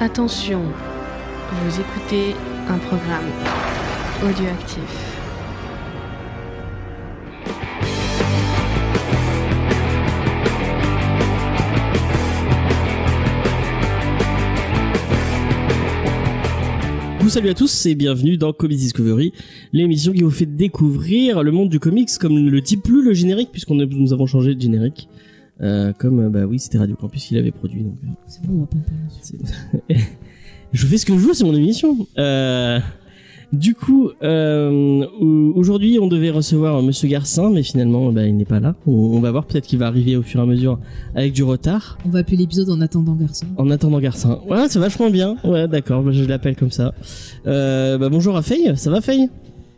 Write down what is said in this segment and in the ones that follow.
Attention, vous écoutez un programme audioactif. Salut à tous et bienvenue dans Comics Discovery, l'émission qui vous fait découvrir le monde du comics comme ne le dit plus le générique nous avons changé de générique. C'était Radio Campus qui l'avait produit. Donc, c'est bon, on va pas en parler. Je fais ce que je veux, c'est mon émission. Du coup, aujourd'hui, on devait recevoir Monsieur Garcin, mais finalement, il n'est pas là. On va voir, peut-être qu'il va arriver au fur et à mesure avec du retard. On va appeler l'épisode En attendant Garcin. En attendant Garcin. Ouais, c'est vachement bien. Ouais, d'accord, je l'appelle comme ça. Bonjour à Faye, ça va Faye ?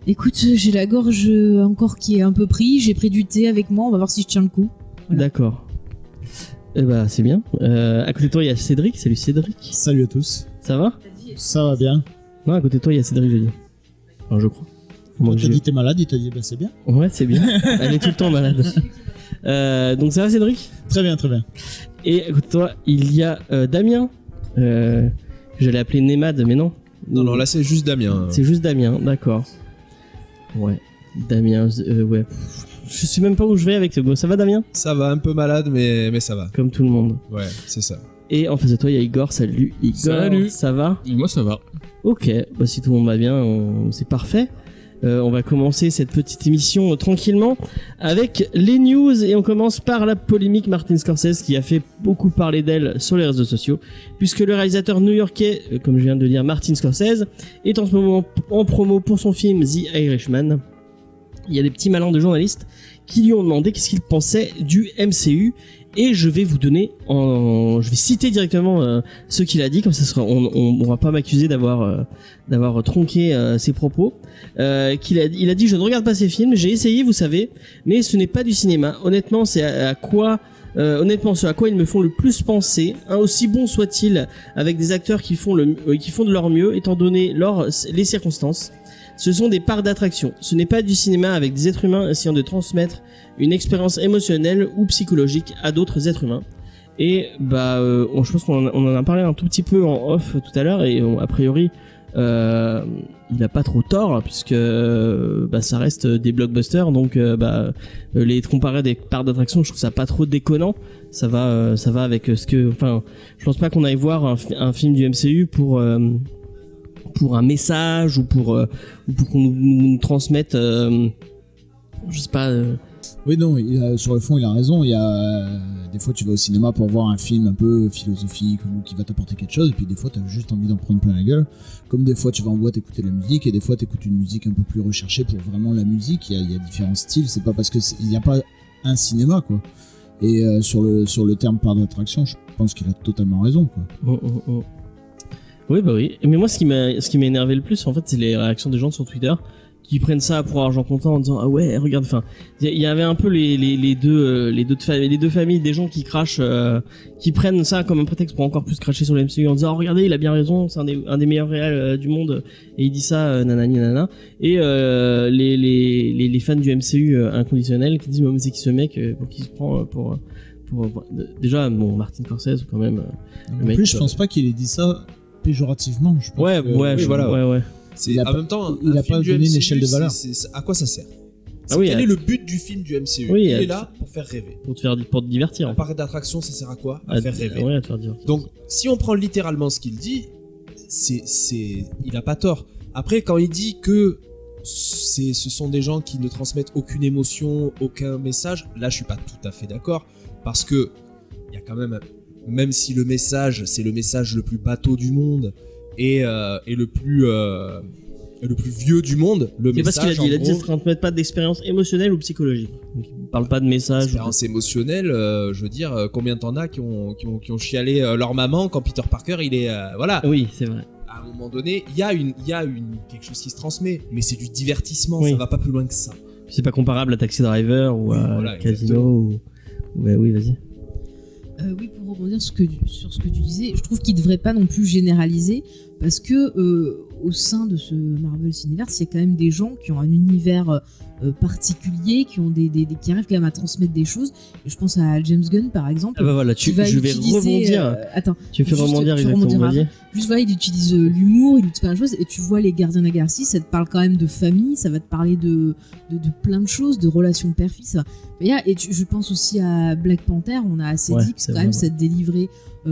Écoute, j'ai la gorge encore qui est un peu prise, j'ai pris du thé avec moi, on va voir si je tiens le coup. Voilà. D'accord. C'est bien. À côté de toi, il y a Cédric. Salut Cédric. Salut à tous. Ça va ? Ça va bien. Non, à côté de toi, il y a Cédric, je dis. Enfin, je crois. Quand t'as dit t'es malade, il t'a dit c'est bien. Ouais, c'est bien. Elle est tout le temps malade. Donc ça va Cédric ? Très bien, très bien. Et à côté de toi, il y a Damien. J'allais appeler Nemad, mais non. Non, là c'est juste Damien. C'est juste Damien, d'accord. Ouais, Damien, ouais. Je sais même pas où je vais avec ce mot. Ça va Damien ? Ça va, un peu malade, mais ça va. Comme tout le monde. Ouais, c'est ça. Et en face de toi, il y a Igor. Salut Igor. Salut. Ça va ? Moi ça va. Ok, si tout le monde va bien, c'est parfait. On va commencer cette petite émission tranquillement avec les news et on commence par la polémique Martin Scorsese qui a fait beaucoup parler d'elle sur les réseaux sociaux puisque le réalisateur new-yorkais, comme je viens de dire, Martin Scorsese, est en ce moment en promo pour son film The Irishman. Il y a des petits malins de journalistes qui lui ont demandé qu'est-ce qu'il pensait du MCU et je vais vous donner je vais citer directement ce qu'il a dit, comme ça on va pas m'accuser d'avoir tronqué ses propos. Il a dit je ne regarde pas ces films, j'ai essayé vous savez, mais ce n'est pas du cinéma. Honnêtement ce à quoi ils me font le plus penser, aussi bon soit-il, avec des acteurs qui font de leur mieux étant donné les circonstances. Ce sont des parcs d'attraction. Ce n'est pas du cinéma avec des êtres humains essayant de transmettre une expérience émotionnelle ou psychologique à d'autres êtres humains. Et je pense qu'on en a parlé un tout petit peu en off tout à l'heure et a priori il a pas trop tort puisque ça reste des blockbusters donc les comparer à des parcs d'attraction, je trouve ça pas trop déconnant. Ça va avec je pense pas qu'on aille voir un film du MCU pour un message ou pour qu'on nous transmette je sais pas Oui non, sur le fond il a raison. Il y a des fois tu vas au cinéma pour voir un film un peu philosophique ou qui va t'apporter quelque chose et puis des fois t'as juste envie d'en prendre plein la gueule, comme des fois tu vas en boîte écouter la musique et des fois t'écoutes une musique un peu plus recherchée pour vraiment la musique. Il y a différents styles, c'est pas parce que il n'y a pas un cinéma quoi. Et sur le terme parc d'attraction, je pense qu'il a totalement raison quoi. Oui, mais moi ce qui m'a énervé le plus en fait, c'est les réactions des gens sur Twitter qui prennent ça pour argent comptant en disant ah ouais regarde, il y avait un peu les deux familles des gens qui crachent, qui prennent ça comme un prétexte pour encore plus cracher sur le MCU en disant oh, regardez il a bien raison, c'est un des meilleurs réals du monde et il dit ça nanani nanana, et les fans du MCU inconditionnels qui disent mais c'est qui ce mec pour qui se prend pour déjà Martin Scorsese quand même en plus je pense pas qu'il ait dit ça péjorativement, je pense. Ouais. En même temps, il a pas donné une échelle de valeur. À quoi ça sert ? Quel est le but du film du MCU ? Il est là pour faire rêver. Pour te divertir. Un parc d'attraction, ça sert à quoi ? À faire rêver. Ouais, à te faire divertir. Donc, si on prend littéralement ce qu'il dit, il a pas tort. Après, quand il dit que ce sont des gens qui ne transmettent aucune émotion, aucun message, là, je suis pas tout à fait d'accord, parce que il y a quand même si le message, c'est le message le plus bateau du monde et le plus vieux du monde, le c'est message. C'est parce qu'il a dit, il a dit ça ne transmet pas d'expérience émotionnelle ou psychologique. Donc, il parle pas de message. Expérience émotionnelle, je veux dire, combien t'en as qui ont chialé leur maman quand Peter Parker il est voilà. Oui, c'est vrai. À un moment donné, il y a quelque chose qui se transmet, mais c'est du divertissement, ça va pas plus loin que ça. C'est pas comparable à Taxi Driver ou à Casino ou... Ouais, oui, vas-y. Oui, pour rebondir sur ce que tu disais. Je trouve qu'ils devraient pas non plus généraliser parce que au sein de ce Marvel's Universe, il y a quand même des gens qui ont un univers particulier, qui ont qui arrivent quand même à transmettre des choses. Et je pense à James Gunn par exemple. Ah bah voilà, je vais rebondir. Attends, tu fais rebondir exactement. Juste voilà, il utilise l'humour, il utilise plein de choses, et tu vois les Gardiens de la Galaxie, ça te parle quand même de famille, ça va te parler de plein de choses, de relations père-fils. Et je pense aussi à Black Panther, on a assez dit que quand même ça te délivrait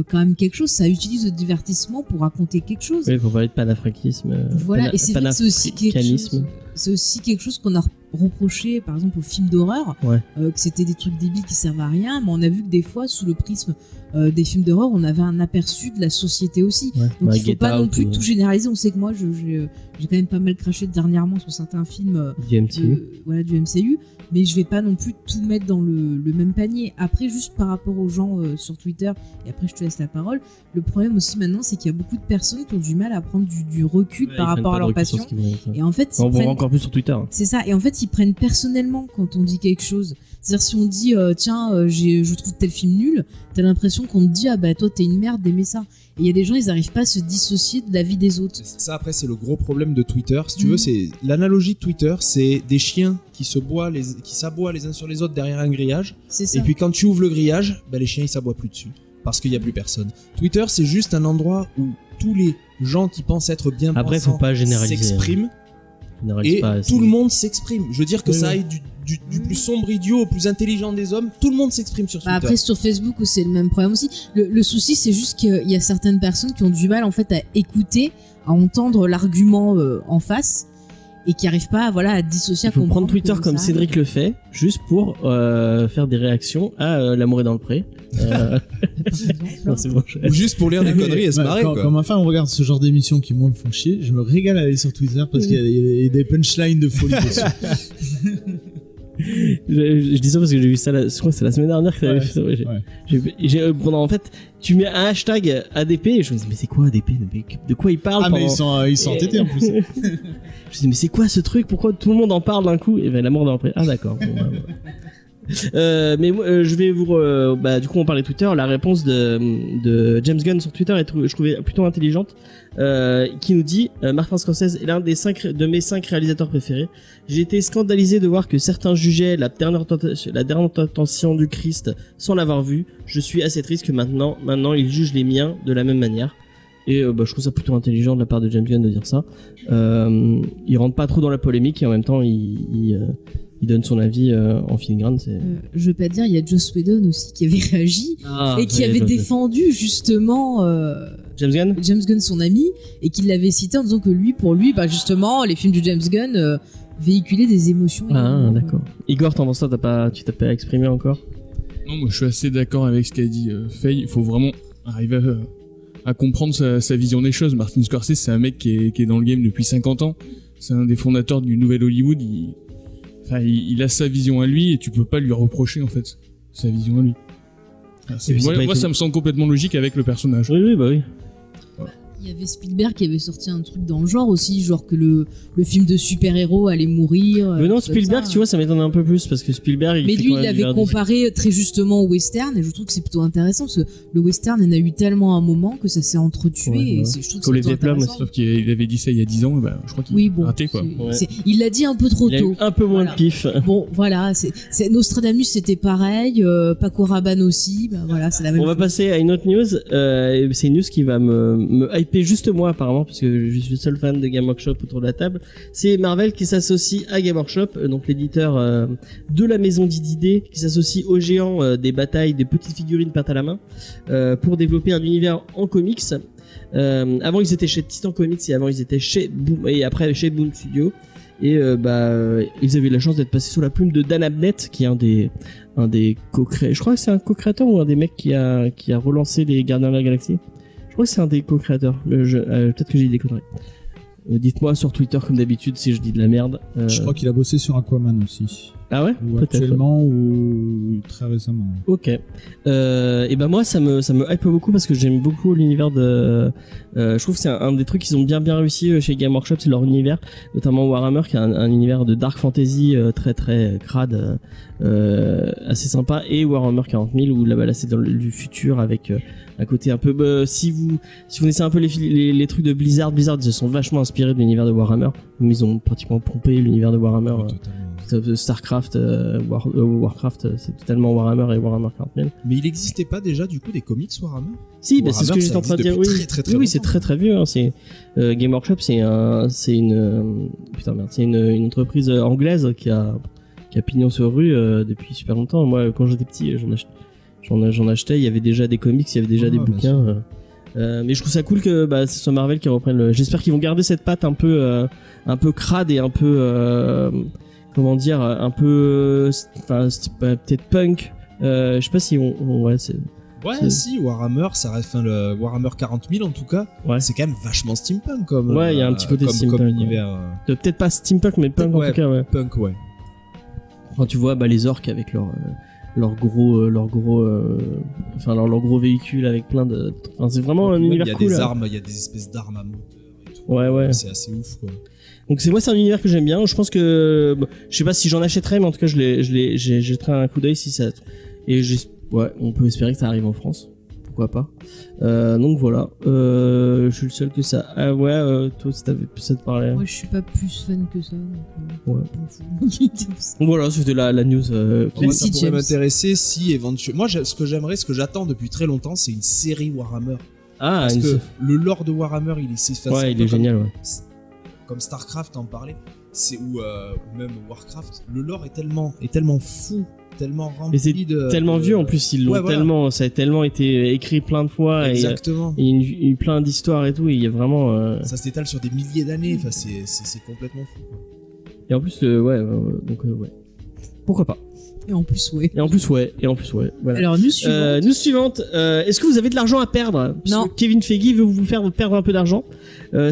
quand même quelque chose, ça utilise le divertissement pour raconter quelque chose. Oui, pour parler de panafricanisme. Voilà, et c'est vrai que c'est aussi quelque chose qu'on a reproché par exemple aux films d'horreur, que c'était des trucs débiles qui servent à rien, mais on a vu que des fois sous le prisme des films d'horreur on avait un aperçu de la société aussi, donc il faut pas non plus tout généraliser. On sait que moi j'ai quand même pas mal craché dernièrement sur certains films du MCU, mais je vais pas non plus tout mettre dans le même panier. Après, juste par rapport aux gens sur Twitter, et après je te laisse la parole, le problème aussi maintenant c'est qu'il y a beaucoup de personnes qui ont du mal à prendre du recul par rapport à leur passion, et en fait on voit encore plus sur Twitter, c'est ça, et en fait ils prennent personnellement quand on dit quelque chose. C'est-à-dire si on dit je trouve tel film nul, t'as l'impression qu'on te dit ah bah toi t'es une merde d'aimer ça. Et il y a des gens, ils arrivent pas à se dissocier de la vie des autres. Ça après c'est le gros problème de Twitter. Si tu veux, c'est l'analogie de Twitter, c'est des chiens qui s'aboient les uns sur les autres derrière un grillage. C'est ça. Et puis quand tu ouvres le grillage, bah les chiens ils s'aboient plus dessus parce qu'il y a plus personne. Twitter c'est juste un endroit où tous les gens qui pensent être bien après faut pas généraliser, s'expriment. Et tout le monde s'exprime. Je veux dire que ça aille du plus sombre idiot au plus intelligent des hommes, tout le monde s'exprime sur Twitter. Après sur Facebook c'est le même problème aussi. Le souci c'est juste qu'il y a certaines personnes qui ont du mal en fait à écouter, à entendre l'argument en face, et qui arrivent pas à dissocier. Il faut prendre Twitter comme Cédric le fait, juste pour faire des réactions à L'amour est dans le pré. Non, c'est bon, ou juste pour lire des conneries et se marrer. Quand ma femme regarde ce genre d'émissions qui moi me font chier, je me régale à aller sur Twitter parce qu'il y a des punchlines de folie dessus. Je dis ça parce que j'ai vu ça, je crois que c'est la semaine dernière que t'avais fait ça. En fait, tu mets un hashtag ADP et je me dis mais c'est quoi ADP, de quoi ils parlent? Mais ils sont entêtés en plus. Je me dis mais c'est quoi ce truc, pourquoi tout le monde en parle d'un coup? Et ben L'amour dans le pré. Ah d'accord. Bon, mais je vais vous du coup on parlait de Twitter, la réponse de James Gunn sur Twitter je trouvais plutôt intelligente, qui nous dit Martin Scorsese est l'un de mes 5 réalisateurs préférés. J'ai été scandalisé de voir que certains jugeaient la dernière tentation du Christ sans l'avoir vu. Je suis assez triste que maintenant ils jugent les miens de la même manière. Et je trouve ça plutôt intelligent de la part de James Gunn de dire ça. Il rentre pas trop dans la polémique et en même temps il donne son avis en filigrane. Je veux pas dire, il y a Joss Whedon aussi qui avait réagi et qui avait défendu justement James Gunn, son ami, et qui l'avait cité en disant que pour lui, justement, les films de James Gunn véhiculaient des émotions. D'accord. Igor, t'en penses ça? Tu t'as pas exprimé encore? Non, moi je suis assez d'accord avec ce qu'a dit Faye. Il faut vraiment arriver à comprendre sa vision des choses. Martin Scorsese, c'est un mec qui est dans le game depuis 50 ans. C'est un des fondateurs du nouvel Hollywood. Il a sa vision à lui et tu peux pas lui reprocher en fait sa vision à lui. Moi ça me semble complètement logique avec le personnage. Oui, bah oui. Il y avait Spielberg qui avait sorti un truc dans le genre aussi, genre que le film de super-héros allait mourir. Mais non, Spielberg, tu vois, ça m'étonne un peu plus parce que Spielberg. Mais lui, il avait comparé très justement au western, et je trouve que c'est plutôt intéressant parce que le western, il en a eu tellement un moment que ça s'est entretué. Et je trouve que c'est intéressant. Sauf qu'il avait dit ça il y a 10 ans, je crois qu'il a raté quoi. Il l'a dit un peu trop tôt. Un peu moins de pif. Bon, voilà, c'est Nostradamus, c'était pareil, Paco Rabanne aussi, c'est la même chose. On va passer à une autre news. C'est une news qui va me hyper juste moi apparemment, parce que je suis le seul fan de Game Workshop autour de la table. C'est Marvel qui s'associe à Game Workshop, donc l'éditeur de la maison d'idées, qui s'associe aux géants des batailles des petites figurines peintes à la main, pour développer un univers en comics. Avant ils étaient chez Titan Comics et avant ils étaient chez Boom, et après chez Boom Studio. Et ils avaient la chance d'être passés sous la plume de Dan Abnett, qui est un des co-créateurs. Je crois que c'est un co-créateur ou un des mecs qui a relancé les Gardiens de la Galaxie. Je crois que c'est un des co-créateurs. Peut-être que j'ai dit des conneries. Dites-moi sur Twitter comme d'habitude si je dis de la merde. Je crois qu'il a bossé sur Aquaman aussi. Ah ouais? Ou Peut-être. actuellement ou très récemment. Ok. Et ben moi ça me hype beaucoup parce que j'aime beaucoup l'univers de. Je trouve que c'est un des trucs qu'ils ont bien réussi chez Game Workshop, c'est leur univers, notamment Warhammer qui a un univers de dark fantasy très très crade, assez sympa, et Warhammer 40 000 où là c'est dans du futur avec un côté un peu. Si vous connaissez un peu les trucs de Blizzard ils se sont vachement inspirés de l'univers de Warhammer, mais ils ont pratiquement pompé l'univers de Warhammer. Starcraft, Warcraft, c'est totalement Warhammer et Warhammer 40 000. Mais il n'existait pas déjà du coup des comics Warhammer? Si, bah, c'est ce que j'étais en train de dire. Oui, oui, c'est très très vieux. Hein. C'est Game Workshop, c'est une entreprise anglaise qui a pignon sur rue depuis super longtemps. Moi, quand j'étais petit, j'en achetais. Il y avait déjà des comics, il y avait déjà des bouquins. Mais je trouve ça cool que ce soit Marvel qui reprenne. J'espère qu'ils vont garder cette patte un peu crade et un peu comment dire, un peu, enfin peut-être punk. Je sais pas si si Warhammer, ça reste, le Warhammer 40 000 en tout cas, c'est quand même vachement steampunk comme. Ouais, il y a un petit côté steampunk. Comme univers. Peut-être pas steampunk, mais punk en tout cas. Ouais. Punk, ouais. Quand tu vois les orques avec leur gros véhicule avec plein de. Enfin, c'est vraiment un univers cool. Il y a des armes, il y a des espèces d'armes à moto. Ouais. C'est assez ouf quoi. Donc c'est un univers que j'aime bien. Je pense que je sais pas si j'en achèterai, mais en tout cas je jetterai un coup d'œil si ça. Et on peut espérer que ça arrive en France. Pourquoi pas. Donc voilà. Je suis le seul que ça. Ah ouais. Toi, si t'avais ça te parlait. Moi, je suis pas plus fan que ça. Donc, donc voilà, c'était la news. Moi, ça pourrait m'intéresser si éventuellement. Moi, ce que j'aimerais, ce que j'attends depuis très longtemps, c'est une série Warhammer. Ah. Parce que le lore de Warhammer, il est génial. Ouais. Comme Starcraft en parlait, ou même Warcraft, le lore est tellement fou, tellement rempli tellement vieux en plus, ils l'ont tellement, ça a tellement été écrit plein de fois. Exactement. Et il y a plein d'histoires et tout, et il y a vraiment. Ça s'étale sur des milliers d'années, enfin c'est complètement fou. Quoi. Et en plus, pourquoi pas. Et en plus, ouais. Voilà. Alors, news suivante. Est-ce que vous avez de l'argent à perdre? Non. Kevin Feige veut vous faire perdre un peu d'argent.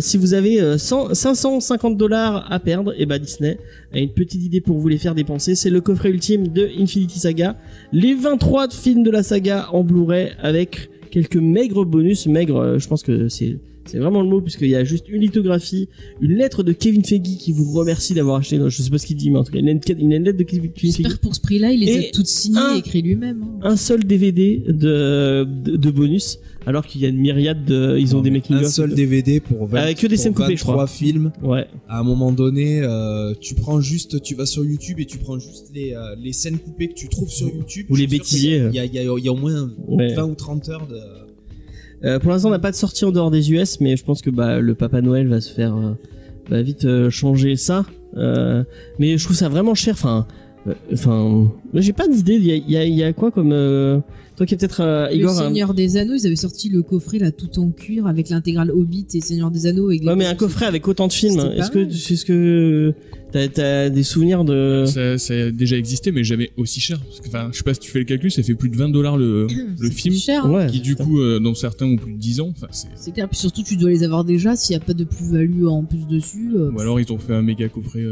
Si vous avez $550 à perdre, et Disney a une petite idée pour vous les faire dépenser. C'est le coffret ultime de Infinity Saga. Les 23 films de la saga en Blu-ray avec quelques maigres bonus. Je pense que c'est vraiment le mot, puisqu'il y a juste une lithographie, une lettre de Kevin Feige qui vous remercie d'avoir acheté. Non, je sais pas ce qu'il dit, mais en tout cas, il y a une lettre de Kevin Feige. J'espère pour ce prix-là, il les a toutes signées et écrit lui-même. Un seul DVD de bonus, alors qu'il y a une myriade ils ont des making-of. Un seul DVD pour 20, que des scènes coupées, je crois. 23 films. Ouais. À un moment donné, tu vas sur YouTube et tu prends juste les scènes coupées que tu trouves sur YouTube. Ou les bêtisiers. Il y a au moins 20 ou 30 heures de. Pour l'instant, on n'a pas de sortie en dehors des US, mais je pense que le Papa Noël va se faire vite changer ça. Mais je trouve ça vraiment cher. J'ai pas d'idée. Il y a quoi comme toi qui est peut-être Igor. Le Seigneur des Anneaux, ils avaient sorti le coffret là tout en cuir avec l'intégrale Hobbit et Seigneur des Anneaux. Avec mais un coffret avec autant de films. Est-ce que t'as des souvenirs de ça a déjà existé, mais jamais aussi cher. Parce que, je sais pas si tu fais le calcul, ça fait plus de $20 le film, cher, hein. Qui du coup, dans certains ont plus de 10 ans. C'est clair. Puis surtout, tu dois les avoir déjà s'il y a pas de plus-value en plus dessus. Ou alors ils t'ont fait un méga coffret.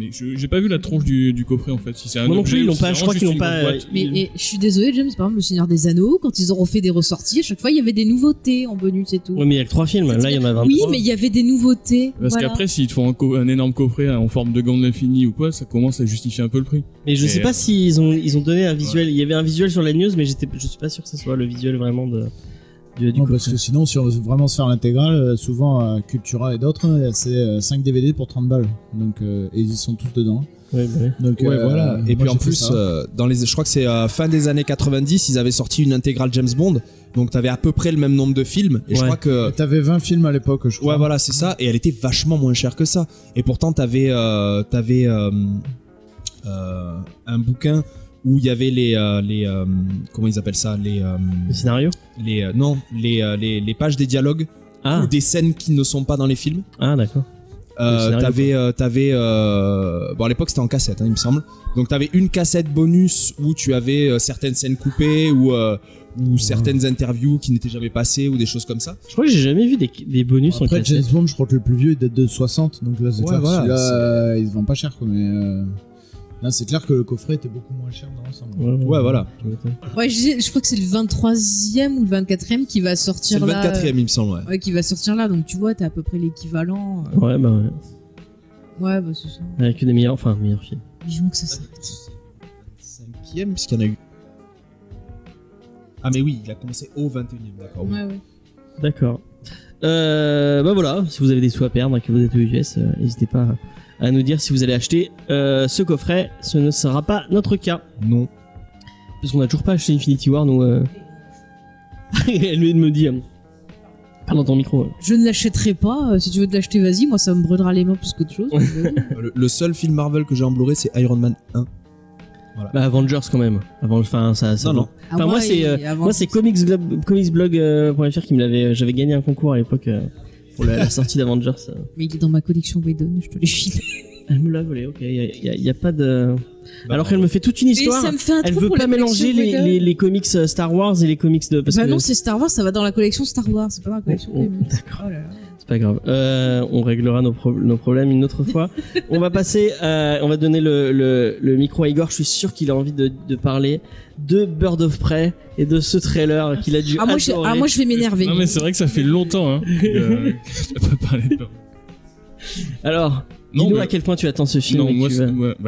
J'ai pas vu la tronche du coffret en fait. Si c'est un Moi non plus, ils l'ont pas. Je crois qu'ils l'ont pas. Mais je suis désolé, James. Par exemple, le Seigneur des Anneaux, quand ils ont refait des ressorties, à chaque fois il y avait des nouveautés en bonus et tout. Ouais, mais il y a que 3 films. Là, il y en a 23. Oui, mais il y avait des nouveautés. Parce qu'après, s'ils te font un énorme coffret en forme de gant de l'infini ou quoi, ça commence à justifier un peu le prix. Mais je sais pas s'ils ont donné un visuel. Ouais. Il y avait un visuel sur la news, mais je suis pas sûr que ce soit le visuel vraiment du non, parce que sinon, si on veut vraiment se faire l'intégrale, souvent Cultura et d'autres, c'est 5 DVD pour 30 balles. Donc, et ils sont tous dedans. Ouais, donc voilà. Et puis en plus, je crois que c'est fin des années 90, ils avaient sorti une intégrale James Bond. Donc t'avais à peu près le même nombre de films. Et je crois que t'avais 20 films à l'époque, je crois. Ouais, voilà, c'est ça. Et elle était vachement moins chère que ça. Et pourtant t'avais un bouquin où il y avait les comment ils appellent ça, les scénarios. Les pages des dialogues ou des scènes qui ne sont pas dans les films. Ah d'accord. T'avais bon, à l'époque c'était en cassette, il me semble. Donc t'avais une cassette bonus où tu avais certaines scènes coupées ou certaines interviews qui n'étaient jamais passées ou des choses comme ça. Je crois que j'ai jamais vu des bonus en cassette. Après James Bond, je crois que le plus vieux il date de 60, donc là c'est clair, celui-là il se vend pas cher quoi, mais Là, c'est clair que le coffret était beaucoup moins cher dans l'ensemble. Ouais, voilà. Ouais, je crois que c'est le 23e ou le 24e qui va sortir là. C'est le 24e, il me semble, ouais. Ouais, qui va sortir là, donc tu vois, t'as à peu près l'équivalent. Ouais, bah ouais. Ouais, bah c'est ça. Avec des meilleurs films. Vivement que ça s'arrête. 5e, puisqu'il y en a eu. Ah, mais oui, il a commencé au 21e, d'accord. Oui. Ouais, ouais. D'accord. Bah voilà, si vous avez des sous à perdre et que vous êtes aux US, n'hésitez pas à nous dire si vous allez acheter ce coffret. Ce ne sera pas notre cas. Non. Parce qu'on n'a toujours pas acheté Infinity War, nous. Elle me dit... Parle dans ton micro. Je ne l'achèterai pas. Si tu veux te l'acheter, vas-y. Moi, ça me brûlera les mains plus qu'autre chose. Le seul film Marvel que j'ai en Blu-ray, c'est Iron Man 1. Voilà. Bah Avengers quand même. Enfin, ça. Non. Enfin, moi c'est comicsblog.fr qui me l'avait. J'avais gagné un concours à l'époque pour la sortie d'Avengers. Mais il est dans ma collection Whedon. Je te l'ai filé. Elle me l'a volé. Ok. Il y a pas de. Alors qu'elle me fait toute une histoire. Ça me fait un elle trou veut pour pas la mélanger les comics Star Wars et les comics de. Bah non, c'est Star Wars. Ça va dans la collection Star Wars. C'est pas dans la collection comics. D'accord. Oh là là. C'est pas grave. On réglera nos problèmes une autre fois. On va passer, on va donner le micro à Igor. Je suis sûr qu'il a envie de parler de Bird of Prey et de ce trailer qu'il a dû adorer. Moi, je vais m'énerver. Non, mais c'est vrai que ça fait longtemps, hein. J'ai pas parlé de. Alors, dis-nous à quel point tu attends ce film. Non, moi,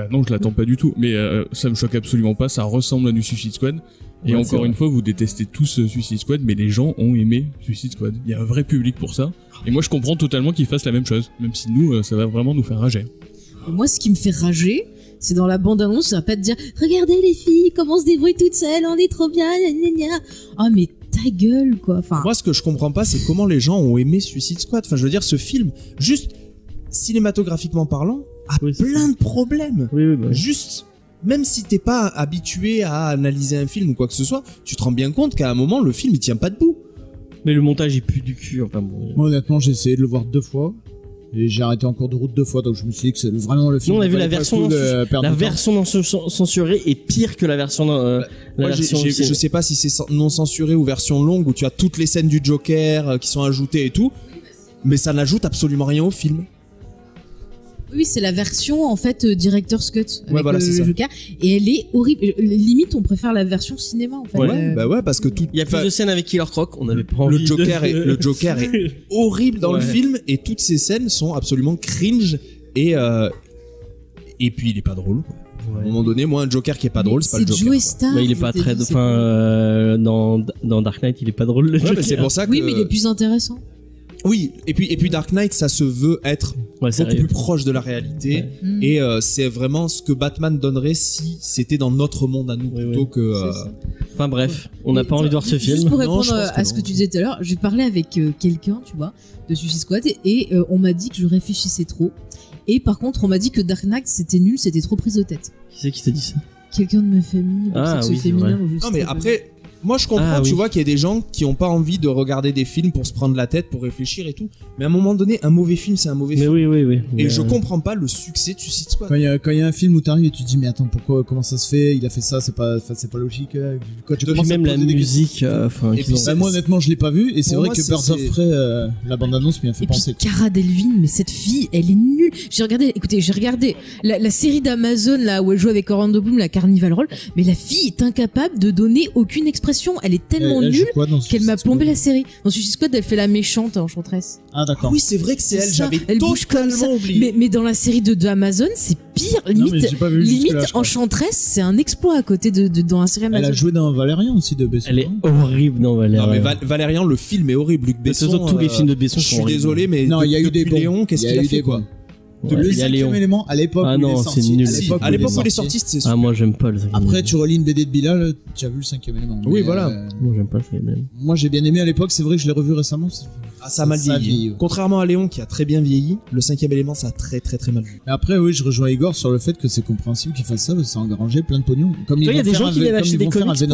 non, je l'attends pas du tout. Mais ça me choque absolument pas. Ça ressemble à du Suicide Squad. Et encore une fois, vous détestez tous Suicide Squad, mais les gens ont aimé Suicide Squad. Il y a un vrai public pour ça. Et moi, je comprends totalement qu'ils fassent la même chose. Même si nous, ça va vraiment nous faire rager. Et moi, ce qui me fait rager, c'est dans la bande-annonce, ça va pas te dire « Regardez les filles, comment on se débrouille toutes seules, on est trop bien, gna gna gna. » Oh, mais ta gueule, quoi. Enfin... Moi, ce que je comprends pas, c'est comment les gens ont aimé Suicide Squad. Enfin, je veux dire, ce film, juste cinématographiquement parlant, a plein de problèmes. Oui, bah. Juste... Même si t'es pas habitué à analyser un film ou quoi que ce soit, tu te rends bien compte qu'à un moment, le film, il tient pas debout. Mais le montage, il pue du cul, enfin bon. Moi, honnêtement, j'ai essayé de le voir 2 fois. Et j'ai arrêté en cours de route 2 fois, donc je me suis dit que c'est vraiment le film. Nous, on a vu la version censurée est pire que la version je sais pas si c'est non censuré ou version longue où tu as toutes les scènes du Joker qui sont ajoutées et tout, mais ça n'ajoute absolument rien au film. Oui, c'est la version en fait director's cut avec le Joker et elle est horrible. Limite, on préfère la version cinéma en fait. Ouais, parce que tout. Il y a plus de scènes avec Killer Croc. On avait pas envie. Le Joker est horrible dans le film et toutes ces scènes sont absolument cringe et puis il est pas drôle. Quoi. Ouais. À un moment donné, moi un Joker qui est pas drôle, c'est pas le Joker. Mais il est pas très. Enfin, dans Dark Knight, il est pas drôle. Le Joker. Mais c'est pour ça que. Oui, mais il est plus intéressant. Oui, et puis Dark Knight, ça se veut être beaucoup plus proche de la réalité, et c'est vraiment ce que Batman donnerait si c'était dans notre monde à nous plutôt que. Enfin bref, on n'a pas envie de voir ce film. Juste pour répondre à ce que tu disais tout à l'heure, j'ai parlé avec quelqu'un, tu vois, de Suicide Squad, et on m'a dit que je réfléchissais trop, et par contre on m'a dit que Dark Knight c'était nul, c'était trop prise de tête. Qui c'est qui t'a dit ça? Quelqu'un de ma famille, de sexe féminin. Non mais après. Moi je comprends, tu vois, qu'il y a des gens qui ont pas envie de regarder des films pour se prendre la tête, pour réfléchir et tout. Mais à un moment donné, un mauvais film, c'est un mauvais film. Oui. Et je comprends pas le succès de Suicide Squad. Quand il y a un film où t'arrives et tu te dis mais attends, comment ça se fait? Il a fait ça, c'est pas logique. Quand tu commences même la musique, moi honnêtement, je l'ai pas vu et c'est vrai que Birds of Prey, la bande annonce m'y a fait penser. Puis Cara Delevingne, mais cette fille, elle est nulle. J'ai regardé la série d'Amazon là où elle joue avec Orlando Bloom, la Carnival Roll, mais la fille est incapable de donner aucune expression. Elle est tellement nulle qu'elle m'a plombé la série. Dans Suicide Squad, elle fait la méchante Enchantress. Ah d'accord. Oui, c'est vrai que c'est elle. J'avais totalement oublié. Mais dans la série de Amazon, c'est pire. Limite Enchantress, c'est un exploit à côté de dans la série Amazon. Elle a joué dans Valérian aussi de Besson. Elle est horrible dans Valérian. Non mais Valérian, le film est horrible. Luc Besson. Tous les films de Besson sont horribles. Je suis désolé, mais non, il y a eu des Léon, qu'est-ce qu'il a fait quoi? Le 5e élément à l'époque où il est sorti. C'est nul. À l'époque où il est sorti, c'était super. Ah, moi j'aime pas le 5e. Après, tu relis une BD de Bilal, tu as vu le 5e élément. Oui, voilà. Moi j'aime pas le 5e élément. Moi j'ai bien aimé à l'époque, c'est vrai que je l'ai revu récemment. Ça a mal vieilli. Contrairement à Léon qui a très bien vieilli, le 5e élément ça a très très très mal vieilli. Après, oui, je rejoins Igor sur le fait que c'est compréhensible qu'il fasse ça, parce que ça a engrangé plein de pognon. Il y a des gens qui viennent acheter des comics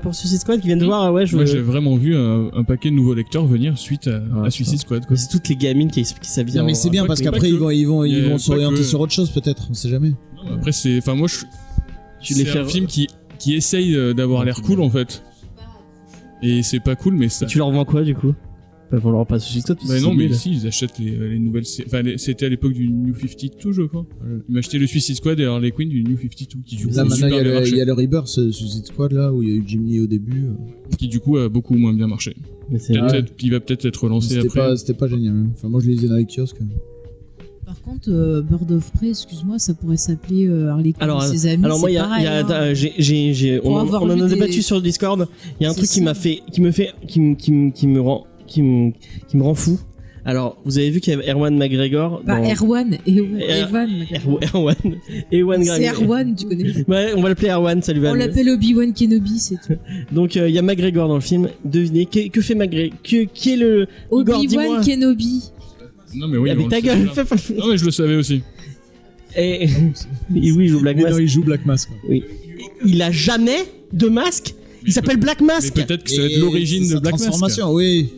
pour Suicide Squad, qui viennent voir, Moi j'ai vraiment vu un paquet de nouveaux lecteurs venir suite à Suicide Squad. C'est toutes les gamines qui s'habillent. Non mais c'est bien parce qu'après ils vont s'orienter sur autre chose peut-être, on sait jamais. Après c'est un film qui essaye d'avoir l'air cool en fait. Et c'est pas cool mais ça. Tu leur vends quoi du coup? Ils vont leur pas Suicide Squad. Bah non, mais si, ils achètent les nouvelles. Enfin, c'était à l'époque du New 52, je crois. Ils m'achetaient le Suicide Squad et Harley Quinn du New 52, qui du coup. Là, maintenant, il y a le Rebirth Suicide Squad, là, où il y a eu Jim Lee au début. Qui du coup a beaucoup moins bien marché. Il va peut-être être relancé après. C'était pas génial. Hein. Enfin, moi, je les lisais dans les kiosques. Par contre, Bird of Prey, excuse-moi, ça pourrait s'appeler Harley Quinn et ses amis. Alors moi, on en a débattu sur le Discord. Il y a un truc qui me rend fou. Alors, vous avez vu qu'il y avait Erwan McGregor. Ewan McGregor. C'est Erwan, tu connais. Ouais, on va l'appeler Erwan, ça lui va. On l'appelle Obi-Wan Kenobi, c'est tout. Donc, il y a McGregor dans le film. Devinez, que fait McGregor? Qui est le Obi-Wan Kenobi. Non mais oui. Avec ta gueule. Non mais je le savais aussi. Et oui, il joue Black Mask. Non, il joue Black Mask. Oui. Il a jamais de masque. Il s'appelle Black Mask. Mais peut-être que ça va être l'origine de Black Mask. Transformation, oui.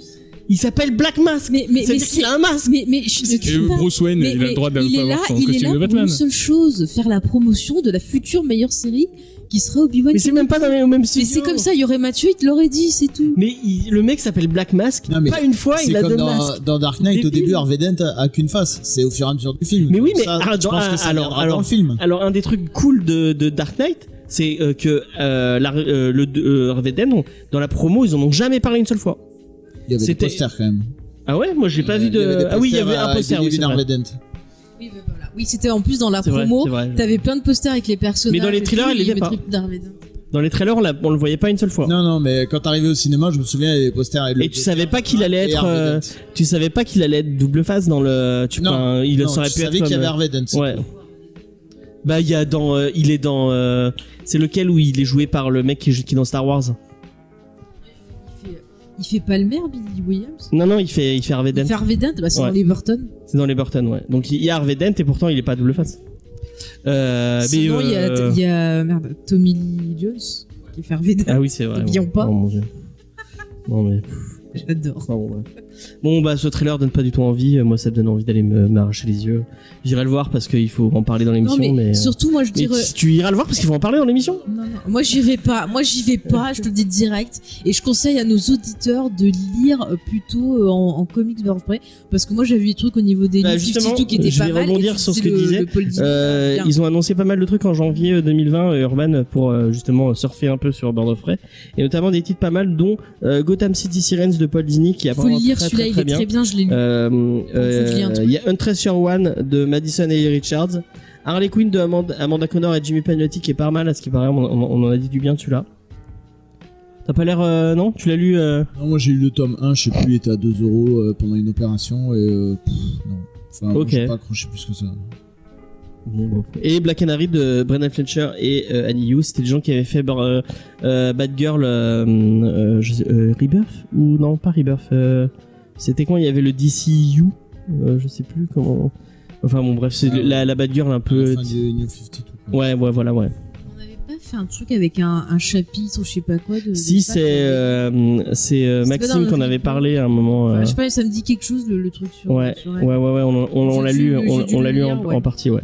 Il s'appelle Black Mask. Mais il a un masque. Mais je sais et Bruce Wayne, il a le droit d'avoir son costume de Batman. Pour une seule chose, faire la promotion de la future meilleure série qui serait Obi-Wan. Mais c'est même pas dans le même studio. Mais c'est comme ça, il y aurait Mathieu, il te l'aurait dit, c'est tout. Mais le mec s'appelle Black Mask. Non, pas une fois, il a deux masques. Dans Dark Knight, au début, Harvey Dent a qu'une face. C'est au fur et à mesure du film. Mais oui, mais je pense que ça viendra dans le film. Alors, un des trucs cool de Dark Knight, c'est que Harvey Dent, dans la promo, ils en ont jamais parlé une seule fois. Il y avait des posters quand même. Ah ouais, moi j'ai pas vu de. Ah oui, il y avait un poster. Oui, Harvey Dent. Oui, bah voilà. Oui, c'était en plus dans la promo. T'avais plein de posters avec les personnages. Mais dans les trailers, il était pas. Dans les trailers, on le voyait pas une seule fois. Non, mais quand t'arrivais au cinéma, je me souviens, il y avait des posters. Et tu savais pas qu'il allait être. Tu savais pas qu'il allait être double face dans le. Non, il aurait pu être. Tu savais qu'il y avait Harvey Dent. Ouais. Bah, il y a dans. Il est dans. C'est lequel où il est joué par le mec qui est dans Star Wars. Il fait pas le maire, Billy Williams? Non, il fait Harvey Dent. Il fait Harvey Dent, bah c'est dans les Burton. C'est dans les Burton, ouais. Donc il y a Harvey Dent et pourtant il est pas double face. Sinon, il y a Tommy Lee Jones qui fait Harvey Dent. Ah oui, c'est vrai. Bien pas. Oh mon dieu. Non mais. J'adore. Bon bah ce trailer donne pas du tout envie. Moi ça me donne envie d'aller m'arracher les yeux. J'irai le voir parce qu'il faut en parler dans l'émission. Mais surtout moi je dirais. Tu iras le voir parce qu'il faut en parler dans l'émission. Non. Moi j'y vais pas. Je te le dis direct. Et je conseille à nos auditeurs de lire plutôt en comics Bird of Prey parce que moi j'avais vu des trucs au niveau des New 52 qui étaient pas mal. Je vais rebondir sur ce que tu disais. Ils ont annoncé pas mal de trucs en janvier 2020 Urban pour justement surfer un peu sur Bird of Prey et notamment des titres pas mal dont Gotham City Sirens de Paul Dini qui a faut le lire, celui-là il est très bien, je l'ai lu. Il y a Huntress sur One de Madison et Richards, Harley Quinn de Amanda Connor et Jimmy Palmiotti qui est pas mal à ce qui paraît, on en a dit du bien celui-là. T'as pas l'air non, tu l'as lu Non, moi j'ai lu le tome 1, je sais plus, il était à 2€ pendant une opération et non. Enfin, okay. J'ai pas accroché plus que ça. Et Black Canary de Brendan Fletcher et Annie Hughes, c'était les gens qui avaient fait Bad Girl Rebirth ou non pas Rebirth, c'était quand il y avait le DCU, je sais plus comment, enfin bon bref c'est la Bad Girl un peu la fin du New 52. Ouais voilà. On n'avait pas fait un truc avec un chapitre ou je sais pas quoi si c'est Maxime qu'on avait parlé à un moment. Enfin, je sais pas, ça me dit quelque chose le truc sur. Ouais, on l'a lu en partie, ouais.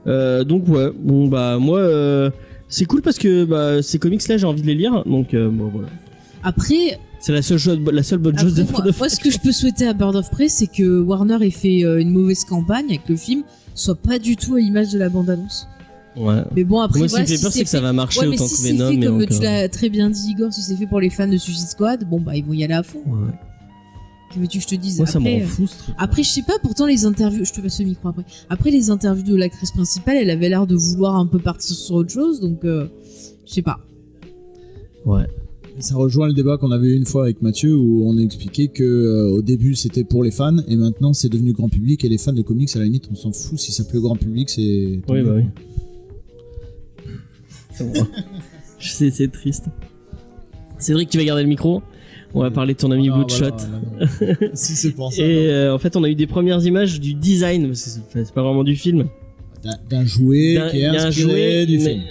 Donc ouais, bon bah moi c'est cool parce que ces comics là j'ai envie de les lire, donc bon voilà. Après c'est la seule bonne chose de Bird of Prey. Moi ce que je peux souhaiter à Bird of Prey c'est que Warner ait fait une mauvaise campagne et que le film soit pas du tout à l'image de la bande annonce. Ouais. Mais bon après moi ce qui me fait peur c'est que ça va marcher autant que Venom, mais comme tu l'as très bien dit Igor, si c'est fait pour les fans de Suicide Squad, bon bah ils vont y aller à fond. Ouais. Que veux-tu que je te dise? Moi, ça me rend fou, après, je sais pas, pourtant les interviews, je te passe le micro après. Après les interviews de l'actrice principale, elle avait l'air de vouloir un peu partir sur autre chose, donc je sais pas. Ouais. Et ça rejoint le débat qu'on avait eu une fois avec Mathieu où on a expliqué que au début c'était pour les fans et maintenant c'est devenu grand public et les fans de comics à la limite on s'en fout si ça plaît au grand public c'est. Oui bah oui. Je sais c'est triste. Cédric tu vas garder le micro. On va parler de ton ami Bloodshot. Si c'est pour ça. Et en fait, on a eu des premières images du design, c'est pas vraiment du film. D'un jouet qui est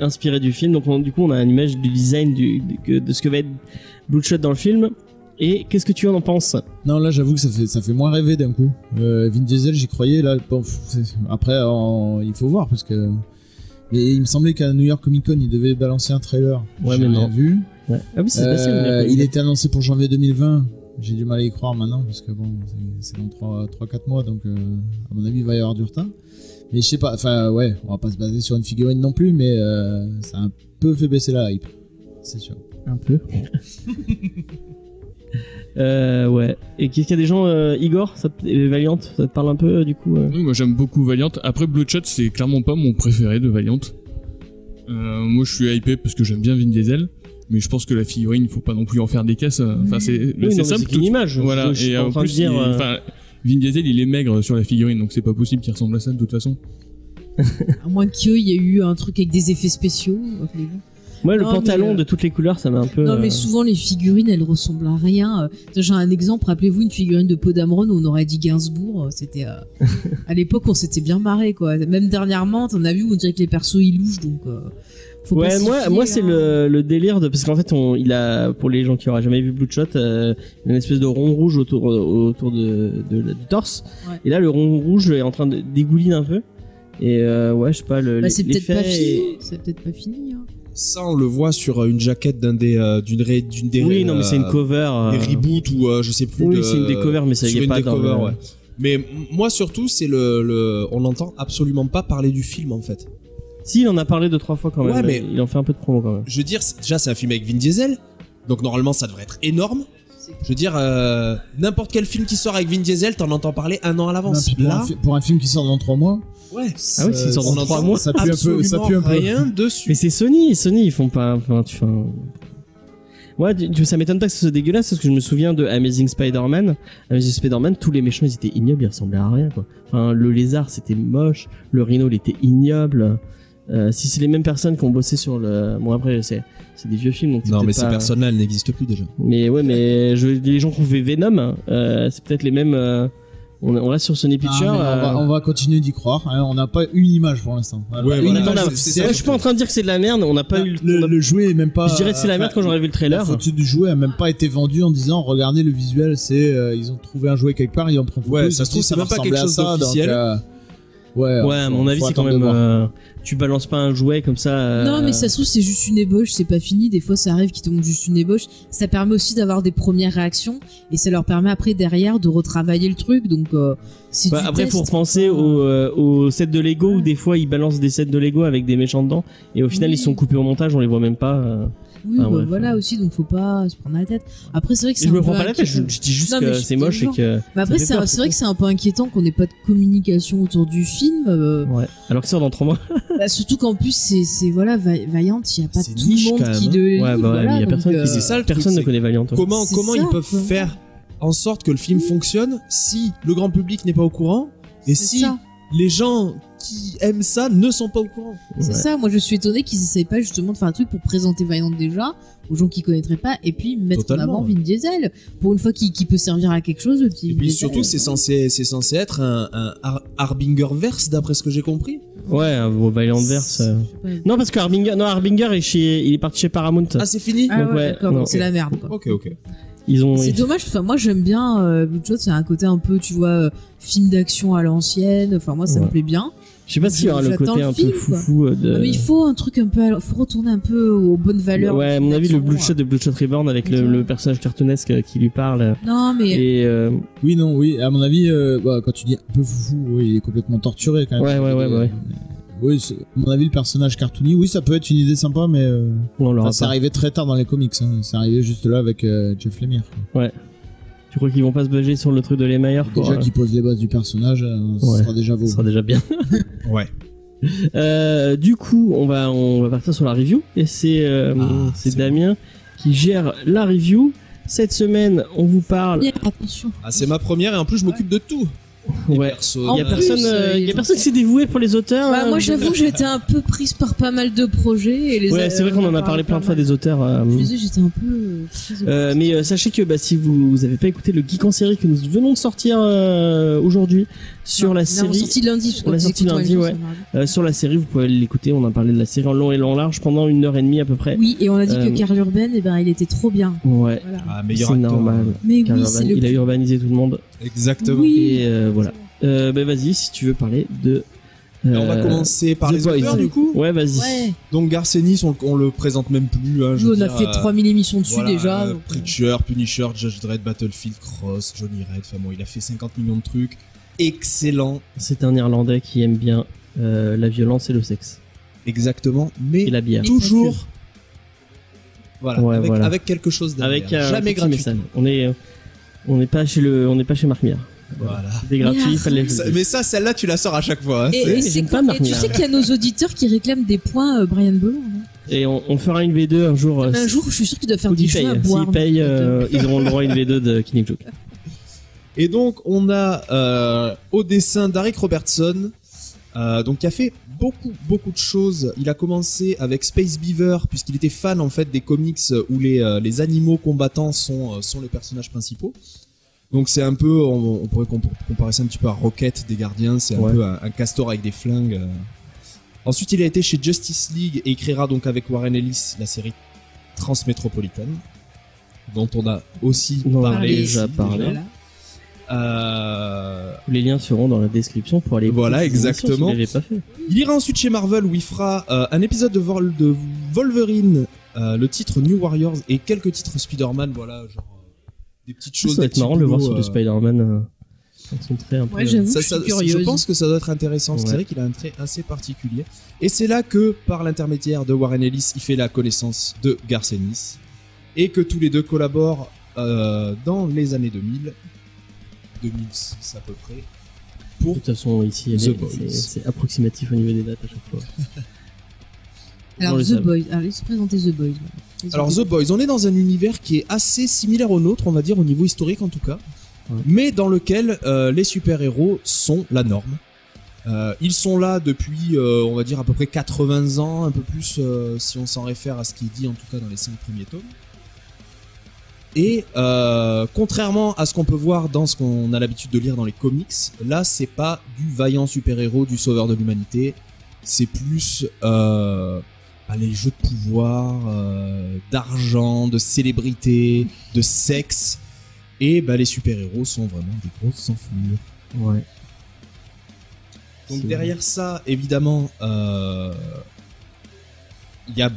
inspiré du film. Donc du coup, on a une image du design de ce que va être Bloodshot dans le film. Et qu'est-ce que tu en penses? Non, là, j'avoue que ça fait moins rêver d'un coup. Vin Diesel, j'y croyais. Là, bon, après, il faut voir parce que. Mais il me semblait qu'à New York Comic Con, il devait balancer un trailer. Ouais, mais non. Vu. Ouais. Ah oui, c'est passé. Il était annoncé pour janvier 2020. J'ai du mal à y croire maintenant parce que bon, c'est dans 3-4 mois, donc à mon avis il va y avoir du retard. Mais je sais pas, enfin ouais, on va pas se baser sur une figurine non plus, mais ça a un peu fait baisser la hype, c'est sûr. Un peu. Ouais. Et qu'est-ce qu'il y a des gens, Igor, Valiant, ça te parle un peu du coup Oui, moi j'aime beaucoup Valiant. Après Bloodshot, c'est clairement pas mon préféré de Valiant. Moi je suis hypé parce que j'aime bien Vin Diesel. Mais je pense que la figurine, il faut pas non plus en faire des caisses. Enfin, c'est simple. C'est une image. Voilà. Et en plus, Vin Diesel, il est maigre sur la figurine, donc c'est pas possible qu'il ressemble à ça de toute façon. À moins qu'il y ait eu un truc avec des effets spéciaux. Ouais, le pantalon de toutes les couleurs, ça m'a un peu... Non, mais souvent, les figurines, elles ressemblent à rien. J'ai un exemple, rappelez-vous, une figurine de Poe Dameron où on aurait dit Gainsbourg. C'était... à l'époque, on s'était bien marré, quoi. Même dernièrement, t'en as vu, on dirait que les persos, ils louchent, donc... Ouais, moi c'est le délire de, parce qu'en fait il a, pour les gens qui auraient jamais vu Bloodshot, une espèce de rond rouge autour du torse. Ouais. Et là le rond rouge est en train de dégouliner un peu. Et ouais, je sais pas, c'est peut-être pas fini. C'est peut-être pas fini. Hein. Ça, on le voit sur une jaquette d'une des. Oui, non, mais c'est une cover. Des reboots ou je sais plus. Oui, c'est une des covers, mais ça y est pas dans le... ouais. Mais moi surtout, c'est on n'entend absolument pas parler du film en fait. Si, il en a parlé 2-3 fois quand même. Ouais, mais il en fait un peu de promo quand même. Je veux dire, déjà c'est un film avec Vin Diesel, donc normalement ça devrait être énorme. Je veux dire, n'importe quel film qui sort avec Vin Diesel, t'en entends parler un an à l'avance. Là, pour un film qui sort dans 3 mois. Ouais. Ah oui, s'il sort dans 3 mois, ça pue un peu. Rien dessus. Mais c'est Sony, ils font pas. Ouais, ça m'étonne pas que ce soit dégueulasse parce que je me souviens de Amazing Spider-Man. Amazing Spider-Man, tous les méchants ils étaient ignobles, ils ressemblaient à rien quoi. Enfin, le lézard c'était moche, le rhino il était ignoble. Si c'est les mêmes personnes qui ont bossé sur le... Bon après c'est des vieux films donc non mais ces personnes-là elles n'existent plus déjà. Mais ouais mais les gens qui ont fait Venom, c'est peut-être les mêmes... On reste sur Sony Pictures. On va continuer d'y croire. Hein, on n'a pas une image pour l'instant. Ouais, je suis pas en train de dire que c'est de la merde. On n'a pas eu le jouet est même pas. Je dirais que c'est la merde quand j'aurais vu le trailer. La photo du jouet a même pas été vendue en disant regardez le visuel, c'est ils ont trouvé un jouet quelque part, ils en prennent photo. Ouais, ça se trouve c'est même pas quelque chose d'officiel. Ouais, à mon avis c'est quand même tu balances pas un jouet comme ça. Non mais ça se trouve c'est juste une ébauche, c'est pas fini, des fois ça arrive qu'ils te montrent juste une ébauche, ça permet aussi d'avoir des premières réactions et ça leur permet après derrière de retravailler le truc, donc c'est après faut repenser au set de Lego où des fois ils balancent des sets de Lego avec des méchants dedans et au final ils sont coupés au montage, on les voit même pas. Oui, voilà aussi, donc faut pas se prendre la tête. Après, c'est vrai que c'est je me prends pas la tête, je dis juste que c'est moche et que. Mais après, c'est vrai que c'est un peu inquiétant qu'on ait pas de communication autour du film. Ouais. Alors que ça dans 3 mois. Surtout qu'en plus, c'est voilà, Valiant, il y a pas tout le monde qui de. Ouais, bah il y a personne qui. C'est ça le truc. Personne ne connaît Valiant. Comment ils peuvent faire en sorte que le film fonctionne si le grand public n'est pas au courant et si les gens qui aiment ça ne sont pas au courant. C'est ça, moi je suis étonné qu'ils essayent pas justement de faire un truc pour présenter Valiant déjà aux gens qui connaîtraient pas et puis mettre en avant Vin Diesel pour une fois qui peut servir à quelque chose. Et puis surtout c'est censé être un Harbinger-verse d'après ce que j'ai compris. Ouais, un Valiant-verse. Non parce que Harbinger il est parti chez Paramount. Ah c'est fini. Ah ouais, d'accord, c'est la merde quoi. Ok. C'est dommage, enfin moi j'aime bien Bloodshot, c'est un côté un peu tu vois film d'action à l'ancienne, enfin moi ça me plaît bien. Je sais pas s'il y aura le côté un peu foufou de... mais il faut un truc un peu, faut retourner un peu aux bonnes valeurs. Ouais, à mon avis le Bloodshot de Bloodshot Reborn avec le personnage cartoonesque qui lui parle. Non mais oui, à mon avis quand tu dis un peu foufou, il est complètement torturé quand même. Ouais. Oui, à mon avis, le personnage cartoony, oui, ça peut être une idée sympa, mais c'est arrivé très tard dans les comics. Hein. C'est arrivé juste là avec Jeff Lemire. Ouais. Tu crois qu'ils vont pas se budger sur le truc de les meilleurs déjà qu'ils posent les bases du personnage, ça sera déjà beau. Ça sera déjà bien. Ouais. Du coup, on va partir sur la review et c'est Damien qui gère la review. Cette semaine, on vous parle. Attention. Ah, c'est ma première et en plus je m'occupe de tout. Ouais. Il y a personne qui s'est dévoué pour les auteurs. Bah, moi j'avoue j'étais un peu prise par pas mal de projets et c'est vrai qu'on en a parlé plein de fois des auteurs. J'étais un peu mais sachez que si vous avez pas écouté le Geek en série que nous venons de sortir aujourd'hui sur la série. On l'a sorti lundi, ouais. Sur la série, vous pouvez l'écouter. On a parlé de la série en long et en large pendant 1h30 à peu près. Oui, et on a dit que Karl Urban, il était trop bien. Ouais. Voilà. Ah, meilleur c'est acteur. Normal. Mais Karl Urban, il a urbanisé tout le monde. Exactement. Oui. Et voilà. Vas-y, si tu veux parler de On va commencer par les auteurs du coup. Ouais, vas-y. Ouais. Donc Garth Ennis, on le présente même plus. Hein, Nous, on a fait 3000 émissions dessus voilà, déjà. Preacher, Punisher, Judge Dredd, Battlefield, Cross, Johnny Red. Enfin bon, il a fait 50 millions de trucs. Excellent. C'est un Irlandais qui aime bien la violence et le sexe. Exactement. Mais et la bière. Toujours. Voilà, ouais, avec quelque chose derrière. Avec jamais gratuit. On n'est pas chez Marc Millar. Voilà. C'est gratuit, il fallait le mais ça, celle-là, tu la sors à chaque fois. Hein, et tu sais qu'il y a nos auditeurs qui réclament des points Brian Bolland. Et on fera une V2 un jour. Un jour, je suis sûr qu'il doit faire des jeux à boire. S'ils payent, ils auront le droit à une V2 de Killing Joke. Et donc, on a au dessin Derek Robertson, donc qui a fait beaucoup de choses. Il a commencé avec Space Beaver, puisqu'il était fan en fait des comics où les animaux combattants sont les personnages principaux. Donc c'est un peu, on pourrait comparer ça un petit peu à Rocket des Gardiens, c'est un peu un castor avec des flingues. Ensuite il a été chez Justice League et il créera donc avec Warren Ellis la série Transmétropolitan, dont on a aussi déjà parlé. Les liens seront dans la description pour aller. Voilà, exactement. Si pas fait. Il ira ensuite chez Marvel où il fera un épisode de Wolverine, le titre New Warriors et quelques titres Spider-Man, voilà, genre des petites choses. Ça va être marrant de le voir sur le Spider-Man. Son trait un peu. Ouais, j'avoue, je pense que ça doit être intéressant. Parce que c'est vrai qu'il a un trait assez particulier. Et c'est là que, par l'intermédiaire de Warren Ellis, il fait la connaissance de Garth Ennis et que tous les deux collaborent dans les années 2006 à peu près. Pour de toute façon, ici, c'est approximatif au niveau des dates à chaque fois. Alors, The Boys. Alors, laisse présenter The Boys. Alors, The Boys, on est dans un univers qui est assez similaire au nôtre, on va dire, au niveau historique en tout cas. Ouais. Mais dans lequel les super-héros sont la norme. Ils sont là depuis, on va dire, à peu près 80 ans, un peu plus si on s'en réfère à ce qui est dit en tout cas dans les 5 premiers tomes. Et contrairement à ce qu'on peut voir dans ce qu'on a l'habitude de lire dans les comics, là c'est pas du vaillant super-héros, du sauveur de l'humanité, c'est plus les jeux de pouvoir, d'argent, de célébrité, de sexe, et les super-héros sont vraiment des grosses enflures. Ouais. Donc derrière ça, évidemment, il y a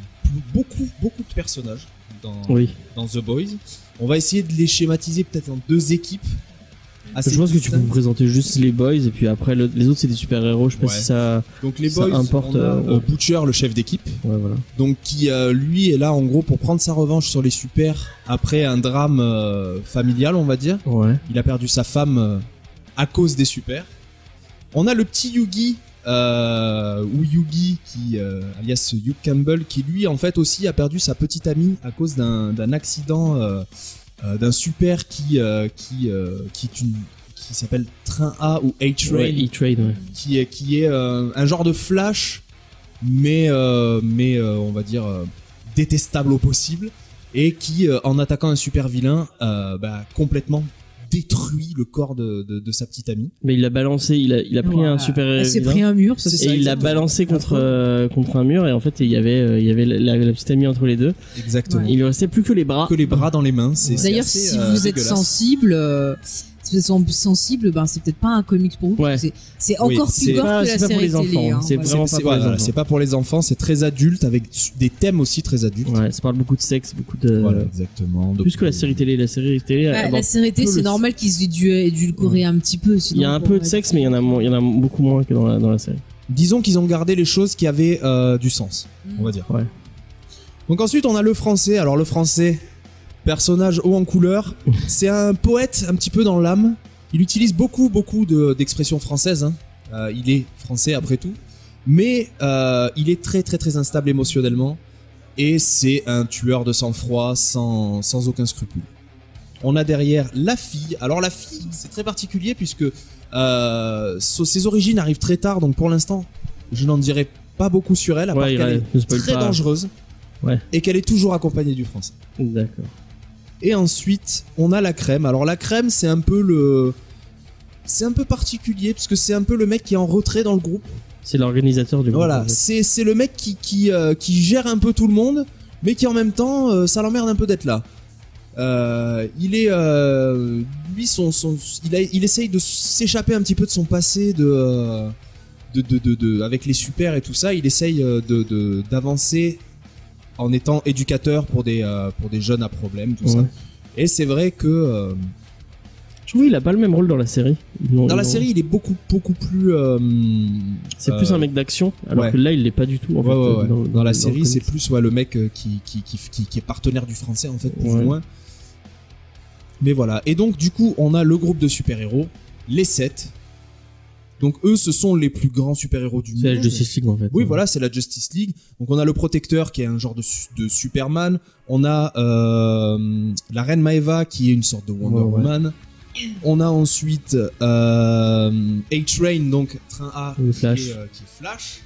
beaucoup de personnages dans The Boys. On va essayer de les schématiser peut-être en 2 équipes. Je pense que tu peux me présenter juste les Boys et puis après les autres c'est des super-héros. Je sais pas si ça. Donc les Boys, importe. On a Butcher, le chef d'équipe. Ouais, voilà. Donc qui lui est là en gros pour prendre sa revanche sur les super après un drame familial, on va dire. Ouais. Il a perdu sa femme à cause des super. On a le petit Yugi. Ou Yugi qui alias Hugh Campbell qui lui en fait aussi a perdu sa petite amie à cause d'un accident d'un super qui s'appelle Train A ou A-Train, E-Train, qui est un genre de Flash mais on va dire détestable au possible et qui en attaquant un super vilain complètement détruit le corps de sa petite amie. Mais il l'a balancé, il a pris un super. Il s'est pris un mur, et il l'a balancé contre un mur et en fait il y avait la petite amie entre les deux. Exactement. Il lui restait plus que les bras. Que les bras dans les mains. D'ailleurs, si vous êtes sensible. Si vous êtes sensible, c'est peut-être pas un comics pour vous. Ouais. C'est encore plus gore que la série télé. C'est vraiment pas pour les enfants. C'est pas pour les enfants, c'est très adulte avec des thèmes aussi très adultes. Ouais, ça parle beaucoup de sexe, beaucoup de. Voilà, exactement. Plus que la série télé. La série télé. La série télé, c'est normal qu'ils aient dû édulcorer un petit peu. Il y a un peu de sexe, mais il y en a beaucoup moins que dans la série. Disons qu'ils ont gardé les choses qui avaient du sens, on va dire. Ouais. Donc ensuite, on a le français. Alors le français, personnage haut en couleur, c'est un poète un petit peu dans l'âme. Il utilise beaucoup d'expressions françaises. Hein. Il est français après tout, mais il est très instable émotionnellement et c'est un tueur de sang-froid sans aucun scrupule. On a derrière la fille. Alors la fille, c'est très particulier puisque ses origines arrivent très tard, donc pour l'instant, je n'en dirai pas beaucoup sur elle, à part qu'elle est très dangereuse et qu'elle est toujours accompagnée du français. D'accord. Et ensuite, on a la crème. Alors la crème, c'est un peu particulier parce que c'est un peu le mec qui est en retrait dans le groupe. C'est l'organisateur du groupe. Voilà, c'est le mec qui gère un peu tout le monde, mais qui en même temps, ça l'emmerde un peu d'être là. Il est, lui, il essaye de s'échapper un petit peu de son passé de avec les super et tout ça, il essaye d'avancer en étant éducateur pour des jeunes à problème, tout ça. Et c'est vrai que je trouve qu'il a pas le même rôle dans la série. Dans la série, il est beaucoup plus. C'est plus un mec d'action, alors que là, il l'est pas du tout. En fait, dans la série, c'est plus le mec qui est partenaire du français en fait, plus ou moins. Mais voilà. Et donc, du coup, on a le groupe de super-héros, les 7. Donc eux, ce sont les plus grands super-héros du monde. C'est la Justice League en fait. Oui, voilà, c'est la Justice League. Donc on a le Protecteur qui est un genre de Superman. On a la Reine Maeva qui est une sorte de Wonder Woman. On a ensuite A-Train, donc Train A, qui est Flash.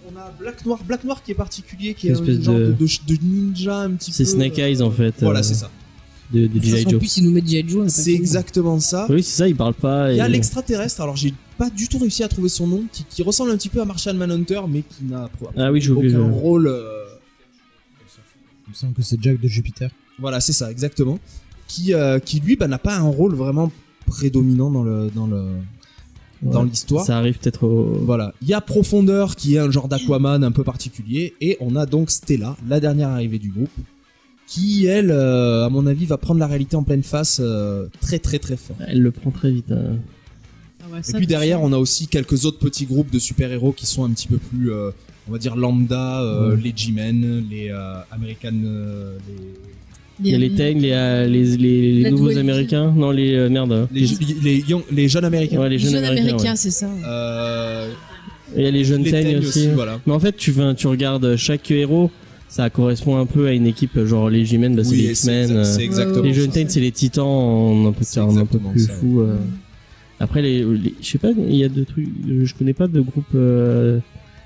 On a Black Noir qui est particulier, qui est un genre de ninja un petit peu. C'est Snake Eyes en fait. Voilà, c'est ça. De G.I. Joe. En plus, ils nous mettent G.I. Joe. C'est exactement ça. Oui, c'est ça, il parle pas. Il y a l'extraterrestre, alors j'ai pas du tout réussi à trouver son nom, qui ressemble un petit peu à Martian Manhunter, mais qui n'a aucun rôle. Il me semble que c'est Jack de Jupiter. Voilà, c'est ça, exactement. Qui lui n'a pas un rôle vraiment prédominant dans l'histoire. Ça arrive peut-être Voilà. Il y a Profondeur qui est un genre d'Aquaman un peu particulier, et on a donc Stella, la dernière arrivée du groupe, qui elle, à mon avis, va prendre la réalité en pleine face très très très fort. Elle le prend très vite. Et puis derrière, on a aussi quelques autres petits groupes de super-héros qui sont un petit peu plus, on va dire lambda, les G-Men, les American, il y a les Tang, les nouveaux américains, non les merde. Les jeunes américains. Ouais, les jeunes américains, c'est ça. Il y a les jeunes Tang aussi. Voilà. Mais en fait, tu regardes chaque héros, ça correspond un peu à une équipe, genre les G-Men, c'est les X-Men. C'est exactement les jeunes Tang, c'est les Titans, un peu plus fou. Après, je sais pas, il y a deux trucs, je connais pas de groupe,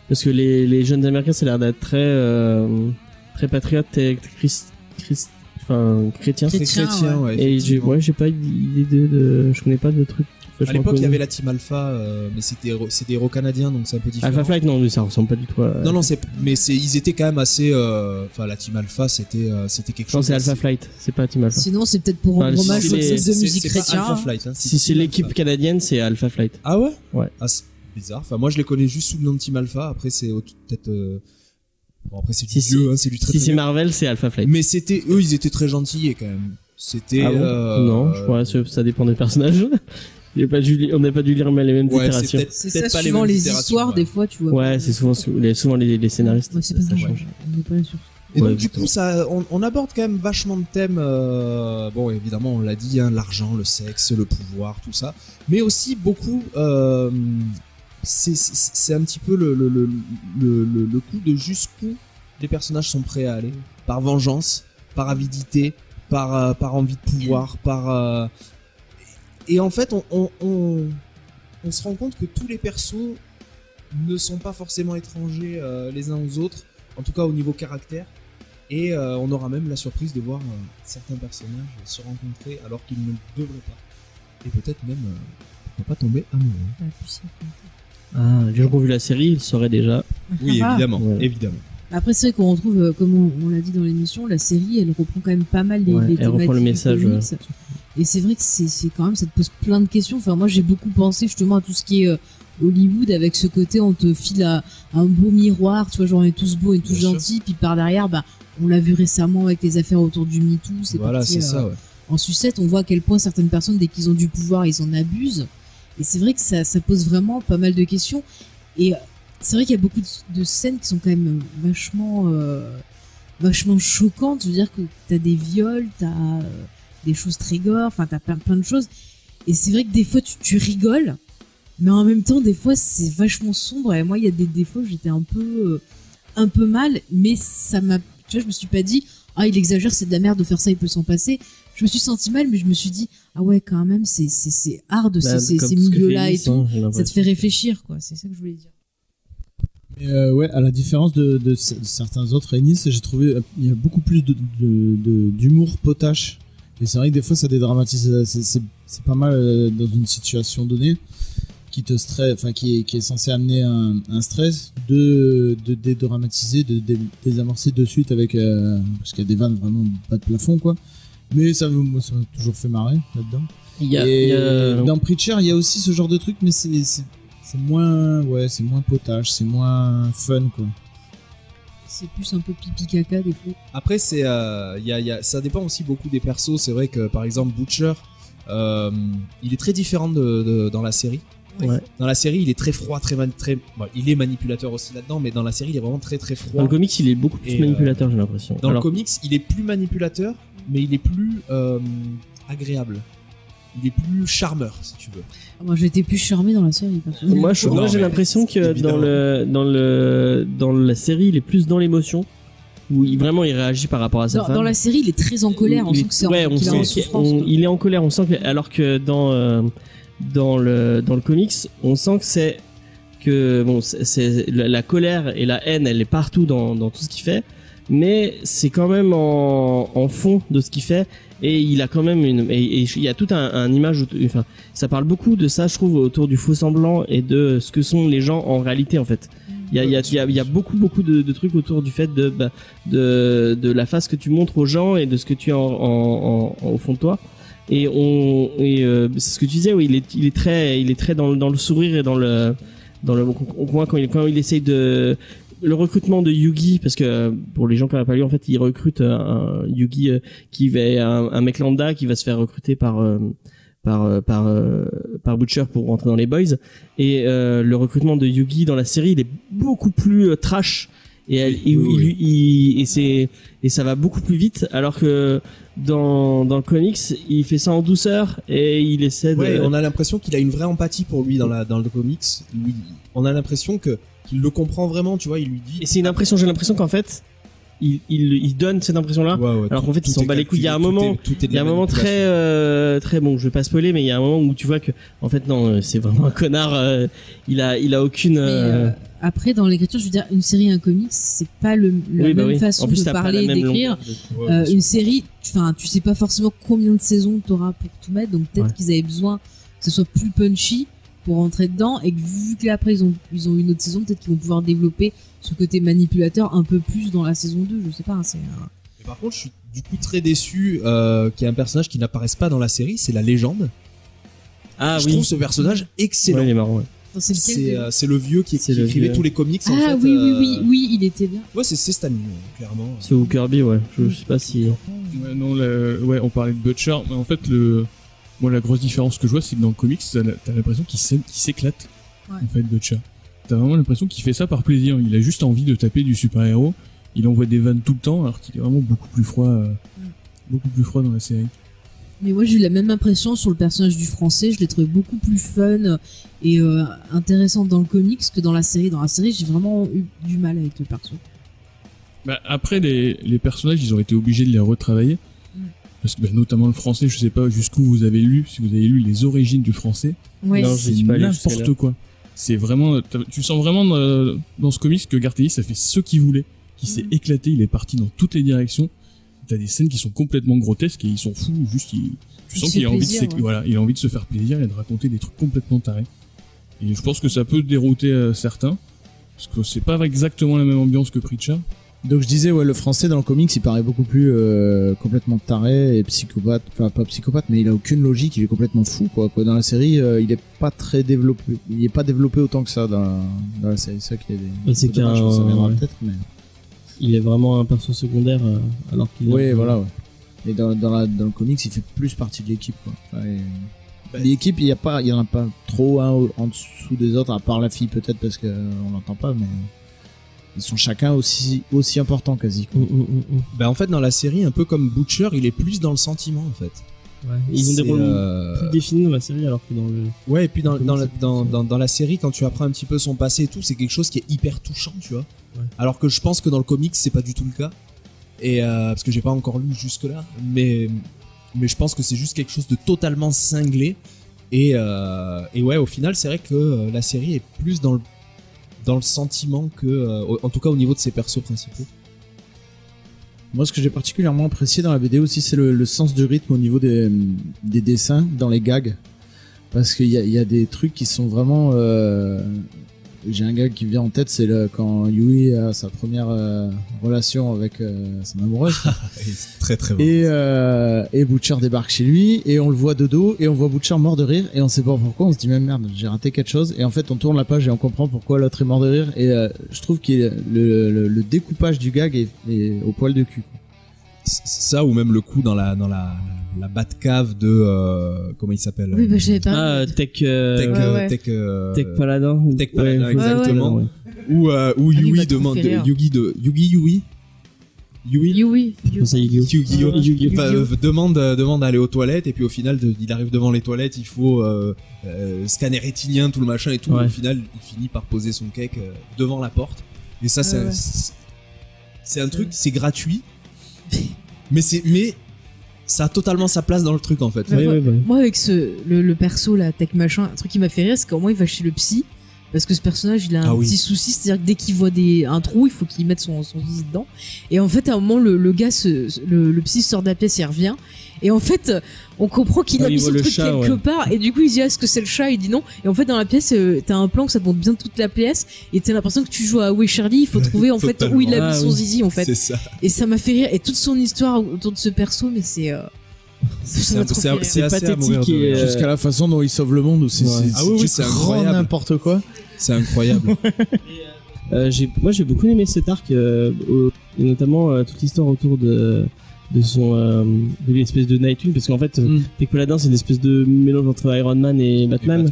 parce que les jeunes américains, ça a l'air d'être très patriote et chrétien. Ouais, et j'ai pas idée je connais pas de trucs. À l'époque, il y avait la Team Alpha, mais c'était des héros canadiens, donc c'est un peu différent. Alpha Flight, non, mais ça ressemble pas du tout à... Non, ils étaient quand même assez, la Team Alpha, c'était quelque chose. Non, c'est Alpha Flight, c'est pas Team Alpha. Sinon, c'est peut-être pour rendre hommage aux de musique chrétienne. Alpha Flight, hein, si c'est l'équipe canadienne, c'est Alpha Flight. Ah ouais? Ouais. Ah, c'est bizarre. Enfin, moi, je les connais juste sous le nom de Team Alpha. Après, c'est peut-être, bon, après, c'est du vieux, hein, c'est du très, si c'est Marvel, c'est Alpha Flight. Mais eux, ils étaient très gentils quand même. C'était, non, je crois que ça dépend des personnages. On n'a pas dû lire les mêmes itérations. C'est ça, pas suivant les histoires, des fois, tu vois. Ouais, c'est souvent les scénaristes. Ouais, c'est pas ça change. On n'est pas sûr. Et donc, du coup, on aborde quand même vachement de thèmes. Bon, évidemment, on l'a dit, hein, l'argent, le sexe, le pouvoir, tout ça. Mais aussi beaucoup. C'est un petit peu le coup de jusqu'où les personnages sont prêts à aller. Par vengeance, par avidité, par envie de pouvoir, et en fait, on se rend compte que tous les persos ne sont pas forcément étrangers les uns aux autres, en tout cas au niveau caractère. Et on aura même la surprise de voir certains personnages se rencontrer alors qu'ils ne le devraient pas. Et peut-être même ne pas tomber amoureux. J'ai revu la série, il saurait déjà. Oui, évidemment, évidemment. Après, c'est vrai qu'on retrouve, comme on l'a dit dans l'émission, la série, elle reprend quand même pas mal les thématiques. Elle reprend le message. Et c'est vrai que c'est quand même, ça te pose plein de questions. Enfin, moi, j'ai beaucoup pensé justement à tout ce qui est Hollywood, avec ce côté, on te file un beau miroir, tu vois, genre on est tous beaux et tous gentils, puis par derrière, on l'a vu récemment avec les affaires autour du MeToo, c'est ça, ouais. En sucette, on voit à quel point certaines personnes, dès qu'ils ont du pouvoir, ils en abusent. Et c'est vrai que ça pose vraiment pas mal de questions. Et c'est vrai qu'il y a beaucoup de scènes qui sont quand même vachement choquantes. Je veux dire que t'as des viols, t'as des choses très gore, enfin t'as plein de choses. Et c'est vrai que des fois tu rigoles, mais en même temps des fois c'est vachement sombre. Et moi il y a des fois j'étais un peu mal, mais ça m'a, tu vois, je me suis pas dit il exagère, c'est de la merde de faire ça, il peut s'en passer. Je me suis senti mal, mais je me suis dit ouais, quand même c'est hard ces milieux-là et tout. Ça te fait réfléchir, quoi. C'est ça que je voulais dire. Ouais, à la différence de certains autres Ennis, j'ai trouvé il y a beaucoup plus d'humour potache. Et c'est vrai que des fois ça dédramatise, c'est pas mal dans une situation donnée qui te stresse, enfin qui est censé amener un stress, de dédramatiser, de désamorcer de suite avec parce qu'il y a des vannes vraiment bas de plafond, quoi. Mais ça m'a toujours fait marrer là-dedans. Dans Preacher, il y a aussi ce genre de truc, mais c'est c'est moins potage, c'est moins fun quoi. C'est plus un peu pipi caca des fois. Après c'est ça dépend aussi beaucoup des persos. C'est vrai que par exemple Butcher, il est très différent dans la série. Ouais. Dans la série, il est très froid, bon, il est manipulateur aussi là-dedans, mais dans la série, il est vraiment très très froid. Dans le comics, il est beaucoup plus manipulateur, j'ai l'impression. Dans le comics, il est plus manipulateur, mais il est plus agréable. Il est plus charmeur, si tu veux. Moi, j'étais plus charmé dans la série. Moi, j'ai l'impression que dans la série, il est plus dans l'émotion. Où il réagit par rapport à sa femme. Dans la série, il est très en colère. On sent que c'est qu'il est en souffrance. Il est en colère. On sent que, alors que dans le comics, on sent que c'est la colère et la haine, elle est partout dans tout ce qu'il fait, mais c'est quand même en fond de ce qu'il fait, et il a quand même il y a tout un image, enfin, ça parle beaucoup de ça, je trouve, autour du faux semblant et de ce que sont les gens en réalité, en fait. Il y a beaucoup de trucs autour du fait de la face que tu montres aux gens et de ce que tu as au fond de toi. Et c'est ce que tu disais, oui, il est très dans le sourire et dans le moins quand il essaye le recrutement de Yugi, parce que pour les gens qui n'ont pas lu, en fait, il recrute un Yugi qui va un mec lambda qui va se faire recruter par Butcher pour rentrer dans les Boys, et le recrutement de Yugi dans la série, il est beaucoup plus trash. Et ça va beaucoup plus vite, alors que dans le comics, il fait ça en douceur et il essaie de... Ouais, on a l'impression qu'il a une vraie empathie pour lui dans le comics. On a l'impression qu'il le comprend vraiment, tu vois, il lui dit... Et c'est une impression, j'ai l'impression qu'en fait, il donne cette impression-là, ouais, alors qu'en fait, il s'en bat les couilles. Il y a un moment très bon, je vais pas spoiler, mais il y a un moment où tu vois que, en fait, non, c'est vraiment un connard, il a aucune... Après, dans l'écriture, je veux dire, une série et un comics, c'est pas la même façon de parler et d'écrire. Une série, tu sais pas forcément combien de saisons t'auras pour tout mettre, donc peut-être qu'ils avaient besoin que ce soit plus punchy pour rentrer dedans, et que vu que là, après, ils ont une autre saison, peut-être qu'ils vont pouvoir développer ce côté manipulateur un peu plus dans la saison 2, je sais pas. Et par contre, je suis du coup très déçu qu'il y ait un personnage qui n'apparaisse pas dans la série, c'est la légende. Je trouve ce personnage excellent. Ouais, il est marrant, ouais. C'est le vieux qui écrivait tous les comics. Ah, en fait, oui, il était bien. Ouais, c'est Stan Lee, clairement. C'est ou Kirby, ouais. Je sais pas si. On parlait de Butcher, mais en fait, moi, la grosse différence que je vois, c'est que dans le comics, t'as l'impression qu'il s'éclate. Ouais. En fait, Butcher. T'as vraiment l'impression qu'il fait ça par plaisir. Il a juste envie de taper du super-héros. Il envoie des vannes tout le temps, alors qu'il est vraiment beaucoup plus froid dans la série. Mais moi, j'ai eu la même impression sur le personnage du français. Je l'ai trouvé beaucoup plus fun et intéressant dans le comics que dans la série. Dans la série, j'ai vraiment eu du mal avec le perso. Après, les personnages, ils ont été obligés de les retravailler. Parce que notamment le français, je sais pas jusqu'où vous avez lu, si vous avez lu les origines du français. Ouais. Non, c'est n'importe quoi. C'est vraiment, tu sens vraiment dans ce comics que Garth Ennis a fait ce qu'il voulait, qu'il s'est éclaté, il est parti dans toutes les directions. T'as des scènes qui sont complètement grotesques et ils sont fous, juste tu sens qu'il a envie il a envie de se faire plaisir et de raconter des trucs complètement tarés. Et je pense que ça peut dérouter certains, parce que c'est pas exactement la même ambiance que Preacher. Donc je disais, le français dans le comics, il paraît beaucoup plus complètement taré et psychopathe. Enfin, pas psychopathe, mais il a aucune logique, il est complètement fou, quoi. Dans la série, il est pas très développé. Il est pas développé autant que ça dans la série. C'est ça qui est... C'est ça viendra peut-être, mais... Il est vraiment un perso secondaire, alors qu'il... Oui, voilà, ouais. Et dans le comics, il fait plus partie de l'équipe, quoi. Enfin, l'équipe, il y en a pas trop un en dessous des autres, à part la fille peut-être parce qu'on l'entend pas, mais... Ils sont chacun aussi importants quasi, quoi. En fait, dans la série, un peu comme Butcher, il est plus dans le sentiment, en fait. Ouais. Ils ont des rôles plus définis dans la série, alors que dans le... Ouais, et puis dans la série, quand tu apprends un petit peu son passé et tout, c'est quelque chose qui est hyper touchant, tu vois. Ouais. Alors que je pense que dans le comics, c'est pas du tout le cas. Et parce que j'ai pas encore lu jusque-là, mais je pense que c'est juste quelque chose de totalement cinglé. Et ouais, au final, c'est vrai que la série est plus dans le sentiment que, en tout cas au niveau de ses persos principaux. Moi, ce que j'ai particulièrement apprécié dans la BD aussi, c'est le sens du rythme au niveau des dessins, dans les gags. Parce qu'il y a des trucs qui sont vraiment... J'ai un gag qui vient en tête, c'est quand Yui a sa première relation avec son amoureuse. C'est très très bon. Et Butcher débarque chez lui et on le voit de dos et on voit Butcher mort de rire et on sait pas pourquoi, on se dit même merde, j'ai raté quelque chose et en fait on tourne la page et on comprend pourquoi l'autre est mort de rire et je trouve que le découpage du gag est au poil de cul. Ça ou même le coup dans la Batcave de comment il s'appelle? Oui, bah j'avais pas. Tech Paladin. Tech Paladin, exactement. Où Yui demande Yui demande d'aller aux toilettes et puis au final il arrive devant les toilettes, il faut scanner rétinien, tout le machin et tout. Au final il finit par poser son cake devant la porte et ça c'est un truc, c'est gratuit mais ça a totalement sa place dans le truc en fait. Moi avec le perso la tech machin, un truc qui m'a fait rire c'est qu'au moins il va chez le psy parce que ce personnage il a un petit souci, c'est-à-dire que dès qu'il voit un trou il faut qu'il mette son zizi dedans et en fait à un moment le gars le psy sort de la pièce et il revient et en fait on comprend qu'il a mis son truc quelque part et du coup il dit est-ce que c'est le chat, il dit non et en fait dans la pièce t'as un plan que ça te montre bien toute la pièce et t'as l'impression que tu joues à Où est Charlie, il faut trouver en fait où il a mis son zizi en fait. C'est ça. Et ça m'a fait rire et toute son histoire autour de ce perso mais c'est pathétique et jusqu'à la façon dont il sauve le monde aussi. C'est incroyable, n'importe quoi. C'est incroyable. Moi j'ai beaucoup aimé cet arc et notamment toute l'histoire autour de l'espèce de Nightwing parce qu'en fait Tech Paladin c'est une espèce de mélange entre Iron Man et Batman,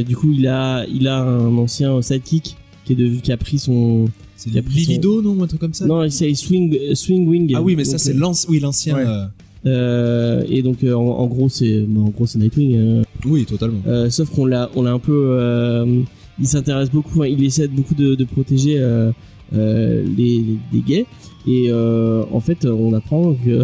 du coup il a un ancien sidekick qui a pris son Libido non un truc comme ça. Non c'est Swingwing. Ah oui mais ça c'est l'ancien et donc en gros c'est Nightwing. Oui totalement. Sauf qu'on l'a un peu il s'intéresse beaucoup, il essaie beaucoup de protéger les gays et en fait on apprend que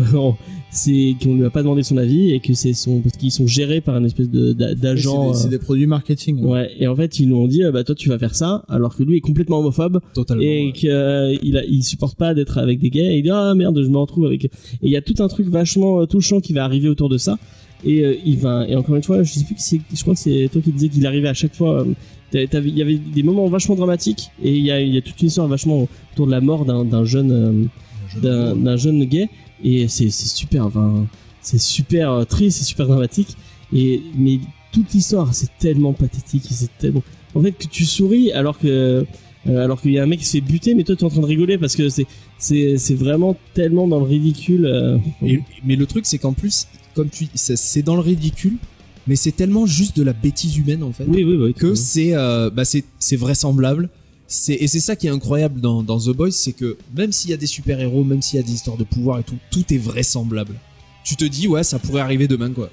qu'on lui a pas demandé son avis et que parce qu'ils sont gérés par une espèce d'agent. C'est des produits marketing. Ouais. Et en fait ils nous ont dit toi tu vas faire ça alors que lui est complètement homophobe. Totalement. Et qu'il supporte pas d'être avec des gays et il dit merde je me retrouve avec. Et il y a tout un truc vachement touchant qui va arriver autour de ça et et encore une fois je sais plus je crois que c'est toi qui disais qu'il arrivait à chaque fois. Il y avait des moments vachement dramatiques et il y a toute une histoire vachement autour de la mort d'un jeune gay et c'est super c'est super triste, c'est super dramatique mais toute l'histoire c'est tellement pathétique et c'est tellement en fait que tu souris alors qu'il y a un mec qui se fait buter mais toi tu es en train de rigoler parce que c'est vraiment tellement dans le ridicule mais le truc c'est qu'en plus comme c'est dans le ridicule mais c'est tellement juste de la bêtise humaine en fait que c'est vraisemblable. Et c'est ça qui est incroyable dans The Boys, c'est que même s'il y a des super-héros, même s'il y a des histoires de pouvoir et tout est vraisemblable. Tu te dis ça pourrait arriver demain quoi.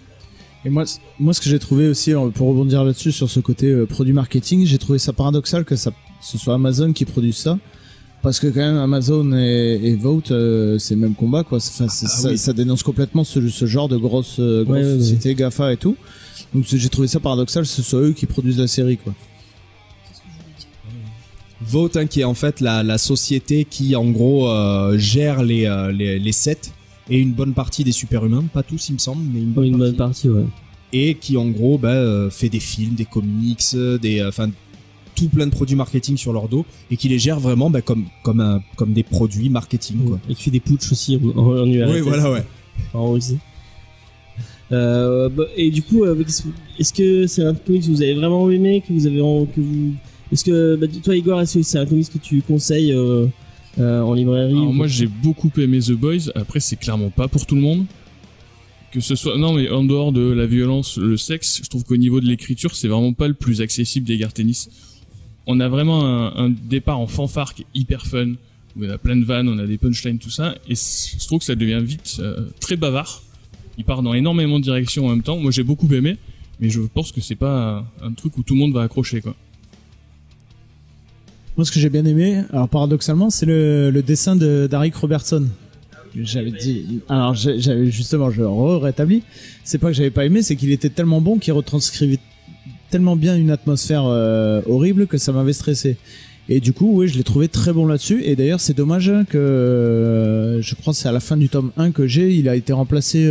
Et moi ce que j'ai trouvé aussi pour rebondir là-dessus sur ce côté produit marketing, j'ai trouvé ça paradoxal que ce soit Amazon qui produise ça. Parce que quand même Amazon et Vote c'est le même combat quoi. Ça dénonce complètement ce genre de grosse société GAFA et tout. Donc j'ai trouvé ça paradoxal que ce soit eux qui produisent la série quoi. Vote qui est en fait la société qui en gros gère les sets et une bonne partie des super-humains, pas tous il me semble mais une bonne partie et qui en gros fait des films, des comics, tout plein de produits marketing sur leur dos et qui les gère vraiment comme des produits marketing quoi. Et qui fait des putsch aussi en URSS. Oui voilà en Russie. Et du coup est-ce que c'est un comics que vous avez vraiment aimé, est-ce que toi Igor, est-ce que c'est un comics que tu conseilles en librairie? Alors moi j'ai beaucoup aimé The Boys, après c'est clairement pas pour tout le monde. Que ce soit mais en dehors de la violence, le sexe, je trouve qu'au niveau de l'écriture, c'est vraiment pas le plus accessible des Guerre Tennis. On a vraiment un départ en fanfare qui est hyper fun, où on a plein de vannes, on a des punchlines, tout ça, et je trouve que ça devient vite très bavard. Il part dans énormément de directions en même temps. Moi j'ai beaucoup aimé, mais je pense que c'est pas un truc où tout le monde va accrocher quoi. Moi ce que j'ai bien aimé, alors paradoxalement, c'est le dessin d'Aric Robertson. J'avais dit, alors j'avais justement, je rétablis. C'est pas que j'avais pas aimé, c'est qu'il était tellement bon qu'il retranscrivait tellement bien une atmosphère horrible que ça m'avait stressé. Et du coup, oui, je l'ai trouvé très bon là-dessus. Et d'ailleurs, c'est dommage que je crois que c'est à la fin du tome 1 que il a été remplacé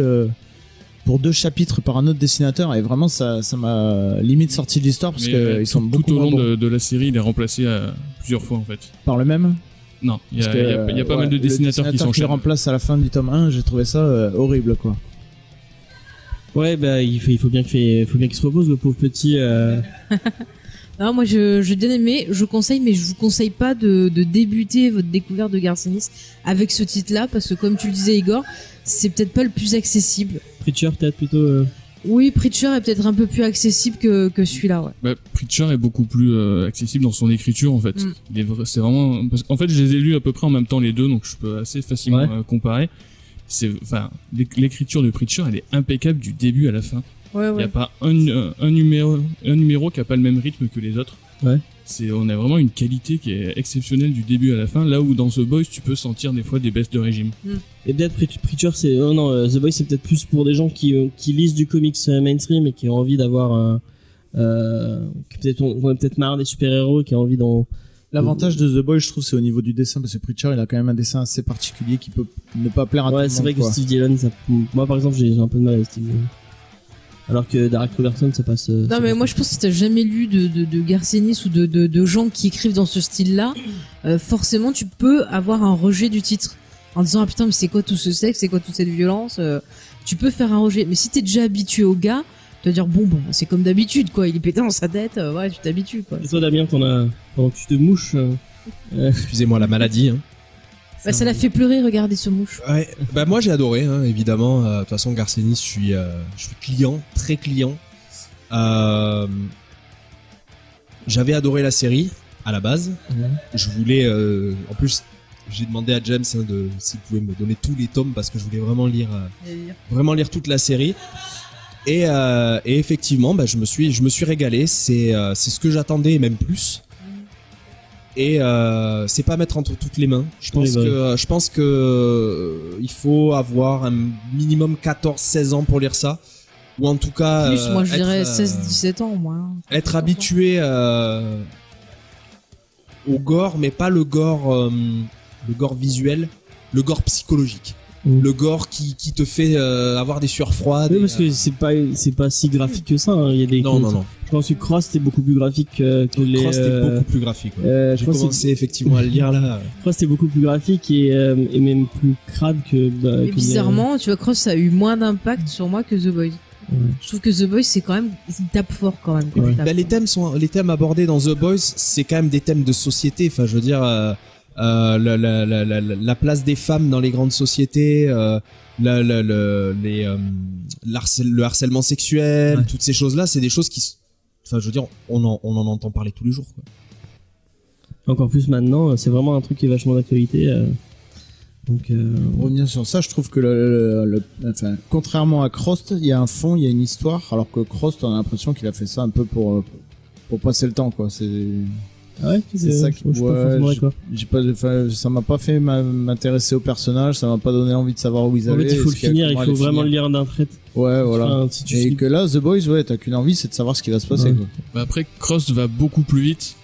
pour 2 chapitres par un autre dessinateur, et vraiment ça m'a limite sorti de l'histoire parce que ils sont beaucoup tout au long moins bons. de la série, il est remplacé plusieurs fois en fait. Par le même. Non, il y a pas mal de dessinateurs qui sont le remplacent à la fin du tome 1, j'ai trouvé ça horrible quoi. Ouais, bah il faut bien qu'il se repose, le pauvre petit. Non, moi j'ai bien aimé, je conseille, mais je vous conseille pas de débuter votre découverte de Garcenis avec ce titre-là, parce que comme tu le disais Igor, c'est peut-être pas le plus accessible. Preacher peut-être plutôt. Oui, Preacher est peut-être un peu plus accessible que celui-là, ouais. Bah, Preacher est beaucoup plus accessible dans son écriture en fait. C'est vraiment parce qu'en fait je les ai lus à peu près en même temps les deux, donc je peux assez facilement comparer. L'écriture de Preacher, elle est impeccable du début à la fin. Ouais. Il y a pas un numéro qui a pas le même rythme que les autres. Ouais. On a vraiment une qualité qui est exceptionnelle du début à la fin, là où dans The Boys tu peux sentir des fois des baisses de régime. Et peut-être Preacher c'est The Boys c'est peut-être plus pour des gens qui lisent du comics mainstream et qui ont envie d'avoir qui peut-être marre des super-héros, qui ont envie d'en. L'avantage de The Boys, je trouve, c'est au niveau du dessin, parce que Preacher, il a quand même un dessin assez particulier qui peut ne pas plaire à tout le monde. Ouais, c'est vrai que Steve Dillon, moi par exemple, j'ai un peu de mal avec Steve Dillon. Alors que Derek Robertson, ça passe. Non, mais moi je pense que si t'as jamais lu de Garcenis ou de gens qui écrivent dans ce style-là, forcément tu peux avoir un rejet du titre. En disant, ah putain, mais c'est quoi tout ce sexe, c'est quoi toute cette violence, tu peux faire un rejet. Mais si t'es déjà habitué au gars, tu vas dire, bon, c'est comme d'habitude, quoi, il est pété dans sa tête, ouais, tu t'habitues, quoi. Et toi, Damien, pendant que tu te mouches. Excusez-moi, la maladie, hein. Bah, ça l'a fait pleurer, regardez ce mouche. Ouais, bah moi j'ai adoré, hein, évidemment. De toute façon, Garcenis, je suis client, très client. J'avais adoré la série à la base. Je voulais, en plus, j'ai demandé à James s'il pouvait me donner tous les tomes parce que je voulais vraiment lire toute la série. Et effectivement, bah je me suis régalé. C'est ce que j'attendais et même plus. Et c'est pas mettre entre toutes les mains. Je pense que il faut avoir un minimum 14-16 ans pour lire ça, ou en tout cas plus, moi je dirais 16-17 ans moi. Être habitué au gore, mais pas le gore visuel, le gore psychologique. Le gore qui te fait avoir des sueurs froides. Oui, parce que c'est pas si graphique que ça, hein. Il y a des non. Je pense que Cross était beaucoup plus graphique que les. Cross était beaucoup plus graphique. Ouais. J'ai commencé effectivement à le lire là. Cross était beaucoup plus graphique et même plus crade que. Mais bizarrement, tu vois, Cross ça a eu moins d'impact sur moi que The Boys. Ouais. Je trouve que The Boys c'est quand même, il tape fort quand même. Ouais. Bah, les thèmes abordés dans The Boys, c'est quand même des thèmes de société. Enfin, je veux dire. La place des femmes dans les grandes sociétés, le harcèlement sexuel, toutes ces choses-là, c'est des choses qui, enfin, je veux dire, on en entend parler tous les jours, quoi. Encore plus maintenant, c'est vraiment un truc qui est vachement d'actualité. Donc, pour revenir sur ça, je trouve que enfin, contrairement à Crost, il y a un fond, il y a une histoire, alors que Crost, on a l'impression qu'il a fait ça un peu pour passer le temps, quoi. Ah ouais, c'est ça qui ça m'a pas fait m'intéresser au personnage, ça m'a pas donné envie de savoir où ils allaient. En fait, il faut le finir, il faut vraiment le lire d'un trait. Ouais, voilà. Enfin, et que là, The Boys, ouais, t'as qu'une envie, c'est de savoir ce qui va se passer, quoi. Bah après, Cross va beaucoup plus vite.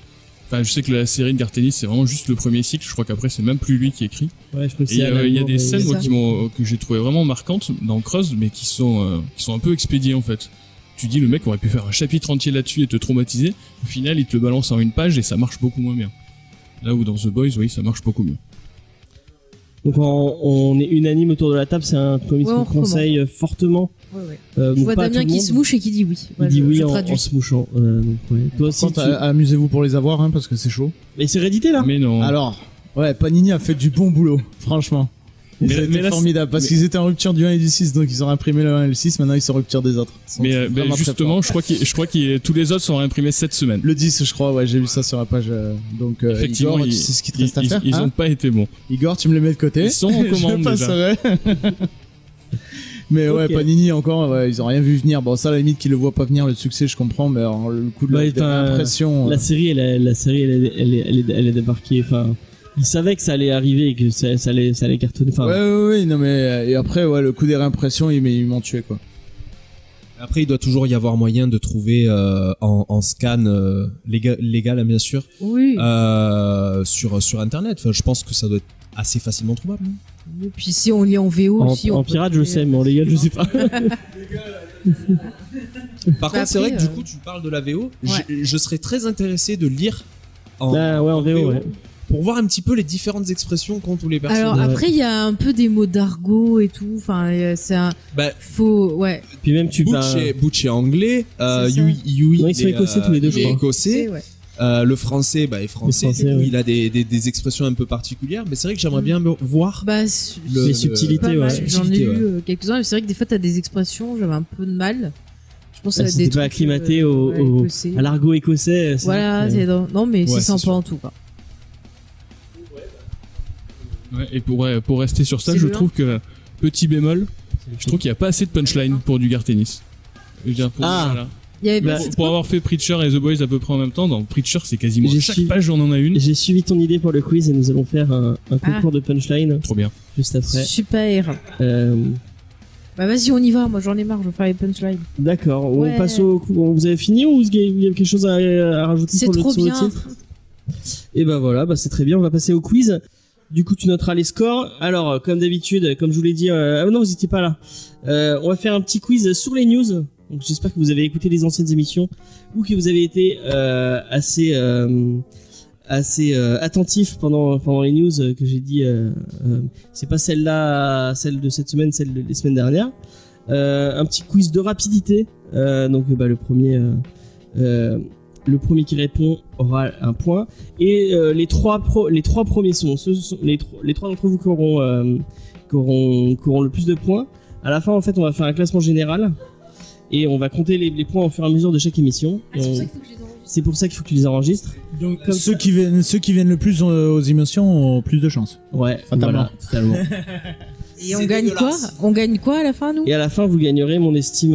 Enfin, je sais que la série de Garcenis, c'est vraiment juste le premier cycle. Je crois qu'après, c'est même plus lui qui écrit. Ouais, je crois que il y a des scènes, moi, que j'ai trouvé vraiment marquantes dans Cross, mais qui sont un peu expédiées, en fait. Tu dis, le mec aurait pu faire un chapitre entier là-dessus et te traumatiser. Au final, il te le balance en une page et ça marche beaucoup moins bien. Là où dans The Boys, oui, ça marche beaucoup mieux. Donc on est unanime autour de la table, c'est un comics qu'on conseille fortement. Ouais. Je vois Damien qui se mouche et qui dit oui. Il dit oui en se mouchant. Donc, ouais. Toi aussi, amusez-vous pour les avoir, hein, parce que c'est chaud. Mais c'est réédité là. Mais non. Alors, ouais, Panini a fait du bon boulot, franchement. C'était formidable parce qu'ils étaient en rupture du 1 et du 6, donc ils ont imprimé le 1 et le 6, maintenant ils sont en rupture des autres. Mais justement, je crois que tous les autres sont imprimés cette semaine. Le 10, je crois, ouais, j'ai vu ça sur la page. Donc, effectivement, Igor, tu sais ce qu'il te reste à faire. Ils ont pas été bons. Igor, tu me les mets de côté. Ils sont en commande déjà. Mais ouais, Panini encore, ouais, ils ont rien vu venir. Bon, ça, à la limite, qu'ils le voient pas venir, le succès, je comprends, mais alors, le coup de l'impression. La série, elle est débarquée, enfin. Ils savaient que ça allait arriver et que ça allait cartonner. Enfin, ouais, non mais et après ouais, le coup des réimpressions, ils m'ont tué, quoi. Après, il doit toujours y avoir moyen de trouver en scan légal, bien sûr. Oui. Sur internet. Enfin, je pense que ça doit être assez facilement trouvable. Et puis si on lit en VO aussi. En pirate, je sais, mais en légal, je sais pas. Par contre, c'est vrai que du coup, tu parles de la VO. Je serais très intéressé de lire en VO. Ouais. Pour voir un petit peu les différentes expressions qu'ont tous les personnages. Alors après, il y a un peu des mots d'argot et tout. Enfin, c'est un. Faut, ouais. Puis même Butch est anglais. Yui ils sont écossais tous les deux, je crois. Écossais. Le français est français. Il a des expressions un peu particulières, mais c'est vrai que j'aimerais bien voir les subtilités. J'en ai lu quelques-uns, mais c'est vrai que des fois, t'as des expressions, j'avais un peu de mal. Je pense que c'était pas acclimaté à l'argot écossais. Voilà, non, mais c'est sympa en tout cas. Ouais, et pour rester sur ça, je trouve que, petit bémol, je trouve qu'il n'y a pas assez de punchline pour du Gar Tennis. Pour avoir fait Preacher et The Boys à peu près en même temps, dans Preacher c'est quasiment chaque page on en a une. J'ai suivi ton idée pour le quiz et nous allons faire un concours de punchline. Trop bien. Juste après. Super. Vas-y, on y va, moi j'en ai marre, je vais faire les punchlines. D'accord, on passe vous avez fini ou il y a quelque chose à rajouter sur le titre? Et voilà, c'est très bien, on va passer au quiz. Du coup, tu noteras les scores. Alors, comme d'habitude, comme je vous l'ai dit, non, vous n'étiez pas là. On va faire un petit quiz sur les news. Donc, j'espère que vous avez écouté les anciennes émissions ou que vous avez été assez attentif pendant les news que j'ai dit. C'est pas celle de cette semaine, celle des semaines dernières. Un petit quiz de rapidité. Donc, le premier qui répond aura un point et les trois premiers sont les trois d'entre vous qui auront le plus de points. À la fin, en fait, on va faire un classement général et on va compter les points au fur et à mesure de chaque émission. C'est pour ça qu'il faut que tu les enregistres. Donc ceux qui viennent le plus aux émissions ont plus de chance. Ouais, voilà, totalement. Et on gagne quoi? On gagne quoi à la fin, nous? Et à la fin, vous gagnerez mon estime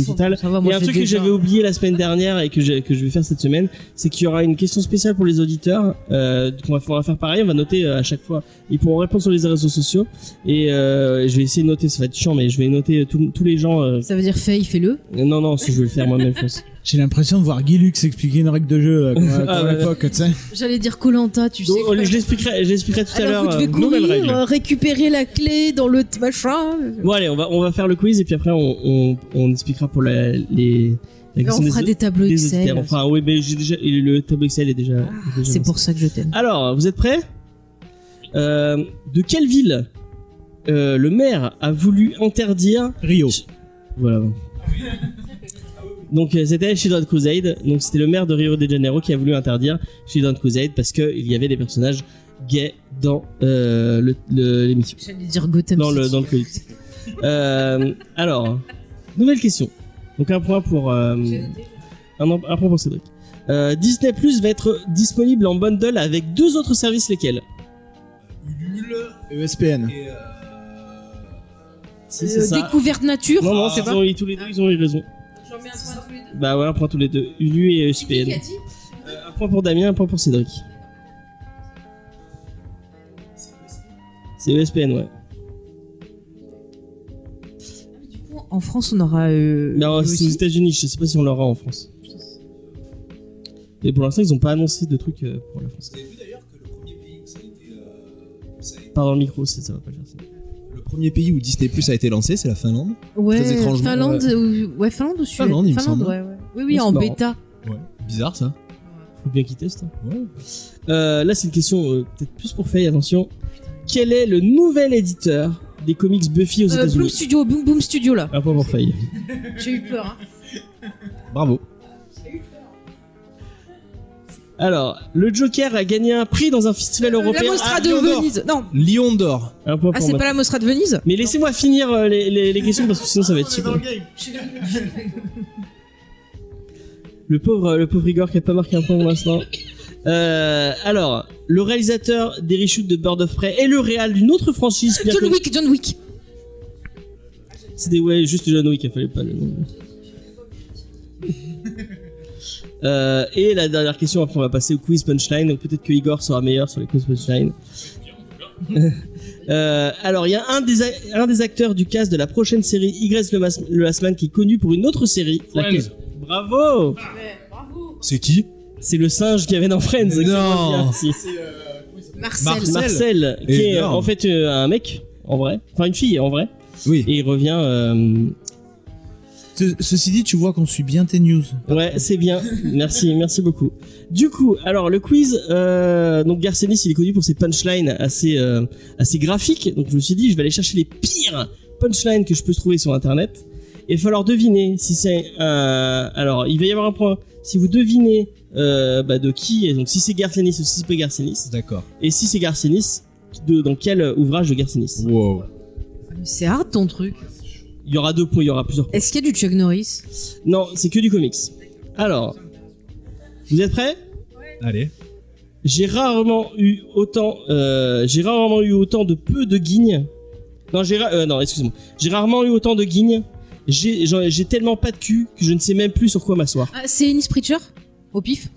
totale. Et un truc que j'avais oublié la semaine dernière et que je vais faire cette semaine, c'est qu'il y aura une question spéciale pour les auditeurs. On va faire pareil, on va noter à chaque fois. Ils pourront répondre sur les réseaux sociaux. Et je vais essayer de noter, ça va être chiant, mais je vais noter tous les gens. Ça veut dire Faye, fais-le. Non, je vais le faire moi-même, je pense. J'ai l'impression de voir Guy Lux expliquer une règle de jeu à l'époque, tu sais. J'allais dire Koh-Lanta, tu sais. Je l'expliquerai tout à l'heure. Vous devez courir, récupérer la clé dans le machin. Bon allez, on va faire le quiz et puis après on expliquera pour la on fera des tableaux Excel. Enfin oui, mais le tableau Excel est déjà. C'est pour ça que je t'aime. Alors, vous êtes prêts? De quelle ville le maire a voulu interdire Rio. Voilà. Donc c'était Children's Crusade. Donc c'était le maire de Rio de Janeiro qui a voulu interdire Children's Crusade parce que il y avait des personnages gays dans l'émission. J'allais dire Gotham dans le comics. Alors, nouvelle question. Donc un point pour un point pour Cédric. Disney Plus va être disponible en bundle avec deux autres services, lesquels? Ulule, ESPN. Et c'est ça. Découverte nature. Non, tous les deux, ils ont eu raison. J'en mets un point tous les deux. Bah ouais, un point tous les deux. Ulu et ESPN. Un point pour Damien, un point pour Cédric. C'est ESPN, ouais. Du coup, en France, on aura. Non, c'est aux États-Unis. Je sais pas si on l'aura en France. Mais pour l'instant, ils ont pas annoncé de trucs pour la France. Vous avez vu d'ailleurs que le premier pays où ça a été. Pas dans le micro, ça va pas le faire. Le premier pays où Disney Plus a été lancé, c'est la Finlande. Ouais, très étrangement. Finlande, Finlande ou Suède. Finlande, il me semble. Ouais. Oui, en bêta. Ouais, bizarre ça. Faut bien qu'ils testent. Ouais. Là, c'est une question peut-être plus pour Faye, attention. Quel est le nouvel éditeur des comics Buffy aux États-Unis? Boom Studio là. Un point pour Faye. J'ai eu peur. Bravo. Alors, le Joker a gagné un prix dans un festival européen. La Mostra de Venise. Non. Lion d'or. C'est pas la Mostra de Venise. Mais laissez-moi finir les questions parce que sinon ça va être super. Le pauvre Igor qui a pas marqué un point pour l'instant. Alors, le réalisateur des reshoots de Bird of Prey et le réal d'une autre franchise. John Wick. C'était juste John Wick, il fallait pas le nom. Et la dernière question, après on va passer au quiz punchline. Donc peut-être que Igor sera meilleur sur les quiz punchline. Alors il y a un des acteurs du cast de la prochaine série Y le Last Man qui est connu pour une autre série. Bravo. C'est qui? C'est le singe qu'il y avait dans Friends. Non. Marcel, qui est en fait un mec, en vrai. Enfin, une fille, en vrai. Oui. Et il revient... Ceci dit, tu vois qu'on suit bien tes news. Ouais, c'est bien. Merci beaucoup. Du coup, alors le quiz, donc Garth Ennis, il est connu pour ses punchlines assez graphiques. Donc je me suis dit, je vais aller chercher les pires punchlines que je peux trouver sur Internet. Et il va falloir deviner si c'est alors, il va y avoir un point. Si vous devinez de qui, donc si c'est Garth Ennis ou si c'est pas Garth Ennis. D'accord. Et si c'est Garth Ennis, dans quel ouvrage de Garth Ennis. Wow. C'est hard ton truc. Il y aura 2 points, il y aura plusieurs points. Est-ce qu'il y a du Chuck Norris? Non, c'est que du comics. Alors, vous êtes prêts? Allez. J'ai rarement eu autant de peu de guignes. Non, excuse-moi. J'ai rarement eu autant de guignes. J'ai tellement pas de cul que je ne sais même plus sur quoi m'asseoir. Ah, c'est Ennis Preacher? Au pif?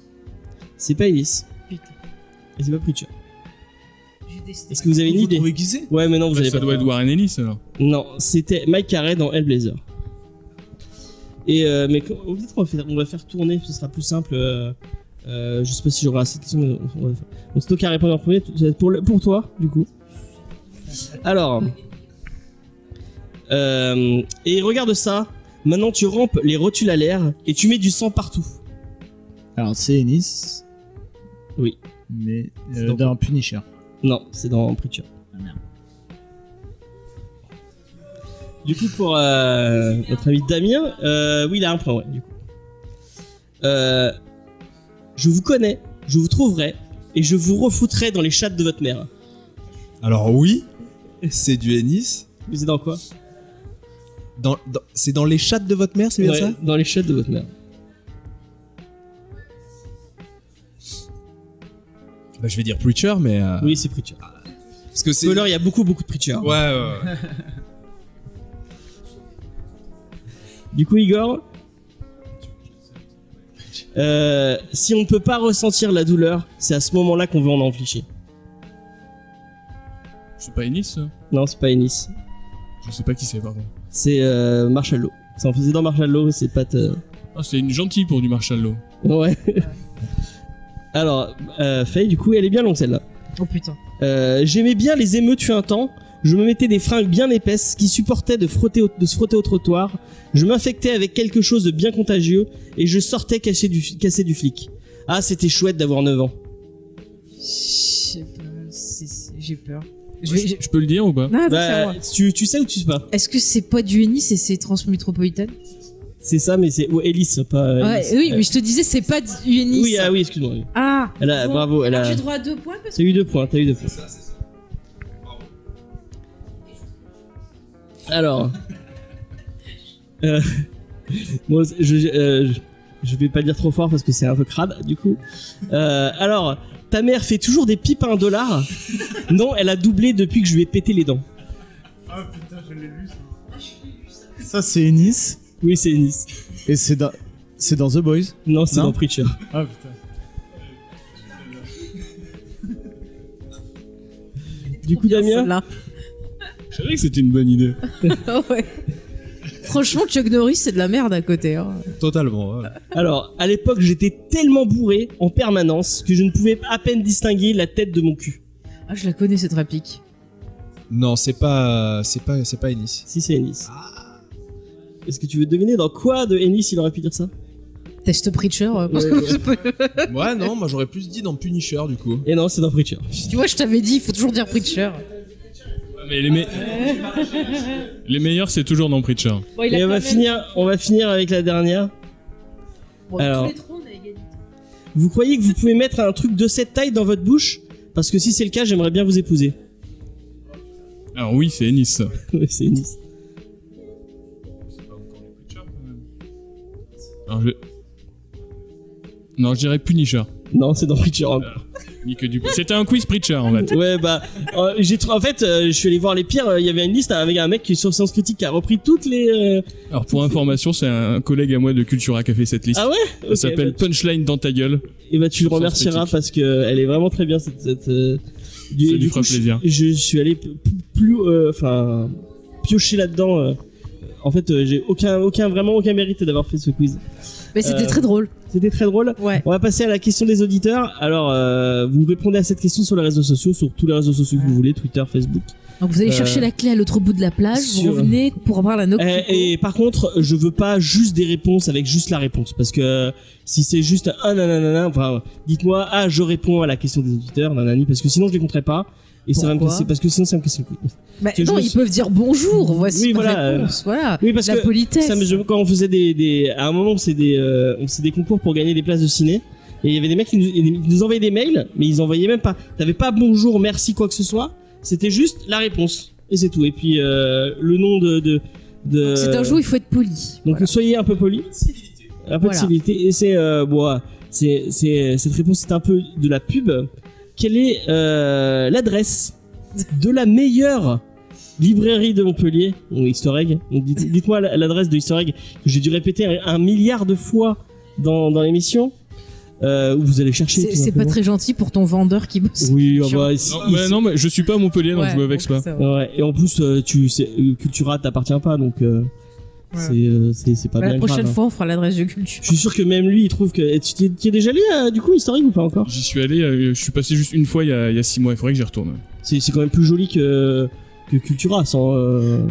C'est pas Ennis. Putain. Et c'est pas Preacher. J'ai testé. Est-ce que vous avez une Vous idée? trouvez qui c'est? Ouais, mais non, vous avez Ça pas. doit être Warren Ellis alors. Non, c'était Mike Carey dans Hellblazer. Et mais peut-être on va faire tourner, ce sera plus simple. Je sais pas si j'aurai assez de questions. Mais on va faire. Donc c'est toi qui as répondu en premier, pour toi, du coup. Alors, et regarde ça. Maintenant, tu rampes les rotules à l'air et tu mets du sang partout. Alors, c'est Ennis. Oui. Mais C'est dans- dans Punisher. Non, c'est dans Preacher. Ah merde. Du coup, pour notre ami Damien, oui, il a un point, ouais, du coup. Je vous connais, je vous trouverai, et je vous refoutrai dans les chattes de votre mère. Alors oui, c'est du Ennis. Mais c'est dans quoi? C'est dans les chattes de votre mère, c'est bien Ouais, ça? dans les chattes de votre mère. Bah, je vais dire Preacher, mais... Oui, c'est Preacher. Parce que c'est... Spoiler, il y a beaucoup de Preacher. Ouais. Du coup, Igor, si on ne peut pas ressentir la douleur, c'est à ce moment-là qu'on veut en infliger. C'est pas Ennis ça? Non, c'est pas Ennis. Je sais pas qui c'est, pardon. C'est Marshall Law. C'est en faisait dans Marshall Law, c'est pas... Ah, c'est une gentille pour du Marshall Law. Ouais. Alors, Faye, du coup, elle est bien longue celle-là. Oh putain. J'aimais bien les émeutes fut un temps. Je me mettais des fringues bien épaisses qui supportaient de se frotter au trottoir. Je m'infectais avec quelque chose de bien contagieux et je sortais casser du flic. Ah, c'était chouette d'avoir 9 ans. Je sais pas, j'ai peur. Je peux le dire ou pas? Non, attends, c'est à moi. Tu sais ou tu sais pas? Est-ce que c'est pas du Ennis et c'est Transmétropolitan? C'est ça, mais c'est Ellis, pas. Ouais, oui, mais je te disais, c'est pas du Ennis. Oui, ah oui, excuse-moi. Oui. Ah. Elle a, bon. bravo, elle Alors, a. j'ai droit à 2 points parce T'as eu 2 points, t'as eu 2 points. C'est ça. Alors. Bon, je vais pas le dire trop fort parce que c'est un peu crade, du coup. Alors, ta mère fait toujours des pipes à $1? Non, elle a doublé depuis que je lui ai pété les dents. Ah putain, je l'ai lu ça. Ça, c'est Ennis. Oui, c'est Ennis. Et c'est dans The Boys. Non, c'est Non dans Preacher. Ah putain. Du coup, Damien, là. Je savais que c'était une bonne idée. Ouais. Franchement, Chuck Norris, c'est de la merde à côté. Hein. Totalement. Ouais. alors, à l'époque, j'étais tellement bourré en permanence que je ne pouvais à peine distinguer la tête de mon cul. Ah, je la connais cette réplique. Non, c'est pas Ennis. Si, c'est Ennis. Est-ce que tu veux deviner dans quoi de Ennis il aurait pu dire ça? Test Preacher. Ouais, non, moi j'aurais plus dit dans Punisher du coup. Et non, c'est dans Preacher. Tu vois, je t'avais dit, il faut toujours dire Preacher. Mais les meilleurs, c'est toujours dans Preacher. Bon, il Et on va finir avec la dernière. Alors. Vous croyez que vous pouvez mettre un truc de cette taille dans votre bouche? Parce que si c'est le cas, j'aimerais bien vous épouser. Alors oui, c'est Ennis ça. Ouais, c'est Ennis. Alors, non, je dirais Punisher. Non, c'est dans Preacher encore. Ni que du coup. C'était un quiz Preacher en fait. Ouais, bah, en fait, je suis allé voir les pires. Il y avait une liste avec un mec qui sur Science Critique qui a repris toutes les. Alors pour information, c'est un collègue à moi de Cultura qui a fait cette liste. Ah ouais? Ça s'appelle Punchline dans ta gueule. Et bah, tu le Science remercieras Critique. parce que elle est vraiment très bien cette. Ça lui fera plaisir. Je suis allé piocher là-dedans en fait, j'ai vraiment aucun mérite d'avoir fait ce quiz. Mais c'était très drôle. C'était très drôle. Ouais. On va passer à la question des auditeurs. Alors, vous répondez à cette question sur les réseaux sociaux, sur tous les réseaux sociaux que vous voulez, Twitter, Facebook. Donc vous allez chercher la clé à l'autre bout de la plage, vous revenez pour avoir la note. Et par contre, je veux pas juste des réponses avec juste la réponse, parce que si c'est juste un nanana, enfin, dites-moi, je réponds à la question des auditeurs, nanani, parce que sinon je les compterai pas. Et ça va me casser, parce que sinon ça me casse le cou. Bah, non, ils peuvent dire bonjour, voici ma réponse, voilà. Oui, parce la que politesse. Ça, quand on faisait à un moment, on faisait des concours pour gagner des places de ciné. Et il y avait des mecs qui nous envoyaient des mails, mais ils envoyaient même pas. T'avais pas bonjour, merci, quoi que ce soit. C'était juste la réponse. Et c'est tout. Et puis, le nom de... C'est un jeu où il faut être poli. Donc, soyez un peu poli. Un peu de civilité. Et c'est, cette réponse, c'est un peu de la pub. Quelle est l'adresse de la meilleure librairie de Montpellier, ou Easter Egg? Donc dites-moi l'adresse de Easter Egg que j'ai dû répéter 1 milliard de fois dans l'émission. Où vous allez chercher. C'est pas très gentil pour ton vendeur qui bosse. Oui, non, mais je suis pas à Montpellier, donc je me vexe pas. Ouais, et en plus, Cultura t'appartient pas, donc. C'est pas bien. La prochaine grave, fois, on fera l'adresse de Culture. Je suis sûr que même lui, il trouve que. Tu es déjà allé du coup historique ou pas encore? J'y suis allé, je suis passé juste une fois il y a 6 mois. Il faudrait que j'y retourne. C'est quand même plus joli que Cultura sans.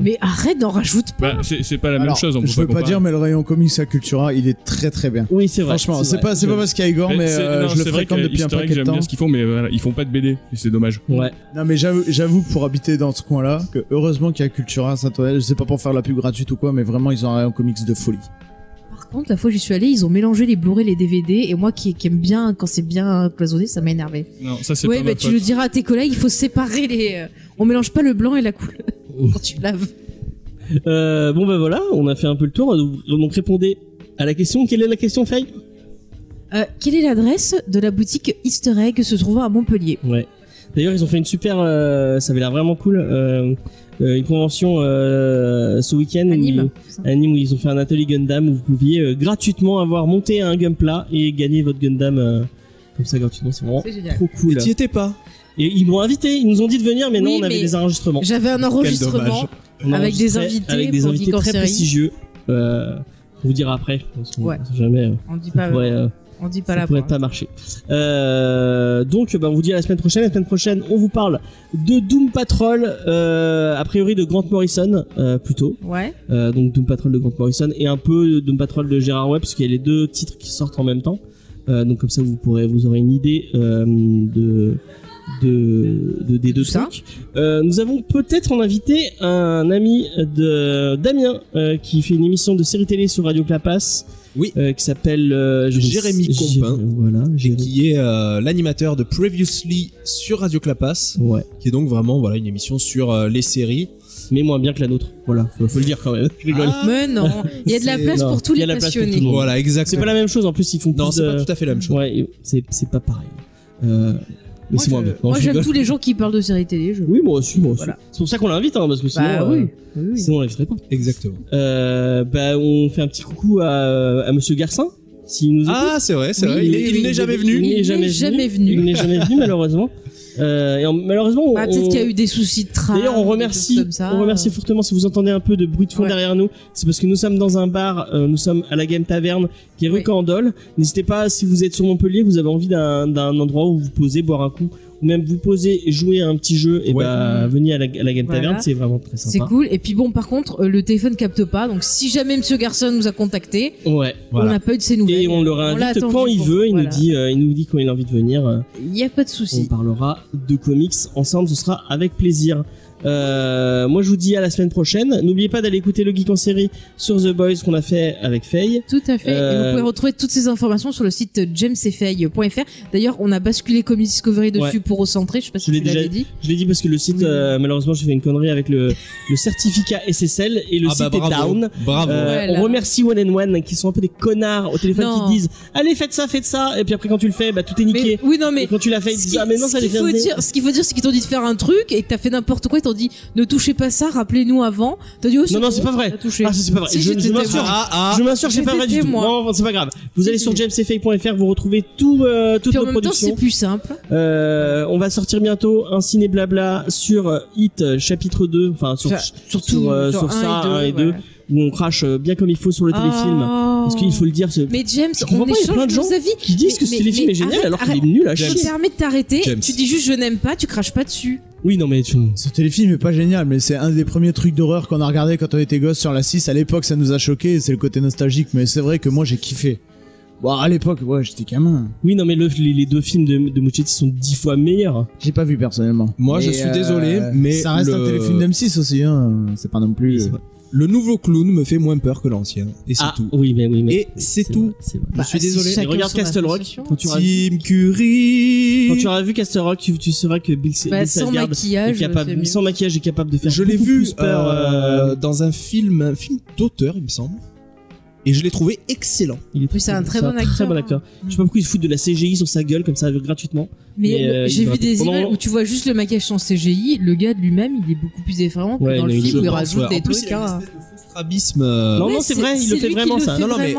Mais arrête d'en rajoute pas. Bah, c'est pas la même chose. Je veux pas dire, mais le rayon comics à Cultura, il est très très bien. Oui, c'est vrai. Franchement, c'est pas parce qu'il y a Igor, mais je le fréquente depuis un paquet de temps. J'aime bien ce qu'ils font, mais voilà, ils font pas de BD, et c'est dommage. Ouais. Non, mais j'avoue que pour habiter dans ce coin-là, que heureusement qu'il y a Cultura à Saint-Ouen. Je sais pas pour faire la pub gratuite ou quoi, mais vraiment ils ont un rayon comics de folie. Par contre, la fois où j'y suis allé, ils ont mélangé les Blu-ray, les DVD, et moi qui aime bien quand c'est bien cloisonné, ça m'a énervé. Non, ça c'est pas ma tu le diras à tes collègues, il faut séparer les. On mélange pas le blanc et la couleur quand tu laves. Bon ben voilà, on a fait un peu le tour. Donc répondez à la question. Quelle est la question, Faye? Quelle est l'adresse de la boutique Easter Egg se trouvant à Montpellier? Ouais. D'ailleurs, ils ont fait une super. Ça avait l'air vraiment cool. Une convention ce week-end à Nîmes où ils ont fait un atelier Gundam où vous pouviez gratuitement monté un Gunpla et gagner votre Gundam comme ça gratuitement. C'est vraiment trop cool. Et t'y étais pas? Et ils m'ont invité, ils nous ont dit de venir, mais non, on avait des enregistrements. J'avais un enregistrement avec des invités très prestigieux. On vous dira après. Ouais. Jamais. On dit pas. On dit pas ça pourrait pas marcher. Donc, on vous dit à la semaine prochaine. La semaine prochaine, on vous parle de Doom Patrol, a priori de Grant Morrison, plutôt. Ouais. Donc Doom Patrol de Grant Morrison et un peu de Doom Patrol de Gérard Way, parce qu'il y a les deux titres qui sortent en même temps. Donc comme ça, vous aurez une idée des deux trucs. Nous avons peut-être en invité un ami de Damien qui fait une émission de série télé sur Radio Clapas. Oui. Qui s'appelle Jérémy Compin. Voilà. Qui est l'animateur de Previously sur Radio Clapas. Ouais. Qui est donc vraiment une émission sur les séries. Mais moins bien que la nôtre. Voilà, faut le dire quand même. Je rigole. Mais non, il y a de la place pour tous les passionnés. Voilà, exactement. C'est pas la même chose en plus, ils font plus. Non, c'est pas tout à fait la même chose. Ouais, c'est pas pareil. Mais c'est moins bien. Moi j'aime tous les gens qui parlent de séries télé. Oui, moi aussi. Voilà. C'est pour ça qu'on l'invite, parce que sinon, sinon on l'inviterait pas. Exactement. On fait un petit coucou à Monsieur Garcin. S'il nous écoute. Ah, c'est vrai. Il n'est jamais venu. Il n'est jamais venu. Il n'est jamais venu, malheureusement. Malheureusement, peut-être qu'il y a eu des soucis de travail. D'ailleurs, on remercie fortement si vous entendez un peu de bruit de fond derrière nous. C'est parce que nous sommes dans un bar, nous sommes à la Game Taverne qui est rue Candole. N'hésitez pas, si vous êtes sur Montpellier, vous avez envie d'un endroit où vous posez, boire un coup, ou même vous posez et jouer à un petit jeu, et venez à la Game Taverne, c'est vraiment très sympa. C'est cool. Et puis bon, par contre, le téléphone capte pas, donc si jamais Monsieur Garçon nous a contacté, on n'a pas eu de ses nouvelles. Et on le réinvite quand il veut, il nous dit quand il a envie de venir. Il n'y a pas de souci. On parlera de comics ensemble, ce sera avec plaisir. Moi je vous dis à la semaine prochaine. N'oubliez pas d'aller écouter le Geek en série sur The Boys qu'on a fait avec Faye. Tout à fait. Et vous pouvez retrouver toutes ces informations sur le site jamesfay.fr. D'ailleurs, on a basculé Comic Discovery dessus pour recentrer. Je sais pas si tu l'avais dit. Je l'ai dit parce que le site, malheureusement, j'ai fait une connerie avec le certificat SSL et le site est down. Bravo. On remercie One and One qui sont un peu des connards au téléphone qui disent allez faites ça et puis après quand tu le fais tout est niqué. Mais et quand tu l'as fait ils disent mais non ça les fait. Ce qu'il faut dire c'est qu'ils t'ont dit de faire un truc et que t'as fait n'importe quoi. Ils t'ont dit ne touchez pas ça, rappelez-nous avant. T'as dit non c'est pas vrai. Ah c'est pas vrai. Si, je m'assure que c'est pas vrai du tout. Non c'est pas grave. Vous allez sur jamesfay.fr, vous retrouvez toutes nos productions. En même temps c'est plus simple. On va sortir bientôt un ciné blabla sur Hit chapitre 2, enfin sur ça 1 et 2. où on crache bien comme il faut sur le téléfilm. Parce qu'il faut le dire. Mais James, on échange nos avis qui disent que ce téléfilm est génial alors qu'il est nul à chier. Je me permets de t'arrêter. Tu dis juste je n'aime pas, tu craches pas dessus. Oui, non, mais ce téléfilm est pas génial, mais c'est un des premiers trucs d'horreur qu'on a regardé quand on était gosse sur la 6. À l'époque, ça nous a choqué, c'est le côté nostalgique, mais c'est vrai que moi j'ai kiffé. Bon, à l'époque, ouais, j'étais gamin. Oui, non, mais les deux films de Muschietti sont 10 fois meilleurs. J'ai pas vu personnellement. Moi, je suis désolé, mais ça reste un téléfilm d'M6 aussi, hein. C'est pas non plus. Oui, le nouveau clown me fait moins peur que l'ancien, et c'est tout. Oui, mais et c'est tout. Je suis désolé. Regarde Castle Rock. Tim Curry. Quand tu auras vu Castle Rock, tu sauras que Bill Skarsgård est capable, sans maquillage, est capable de faire. Je l'ai vu plus peur, dans un film d'auteur, il me semble. Et je l'ai trouvé excellent. C'est un très bon acteur. Très bon acteur. Je sais pas pourquoi il fout de la CGI sur sa gueule comme ça gratuitement. Mais j'ai vu des images où tu vois juste le maquillage sans CGI. Le gars de lui-même, il est beaucoup plus effrayant que dans le film où il rajoute des trucs. Strabisme. Non, c'est vrai, il le fait vraiment ça. Non, mais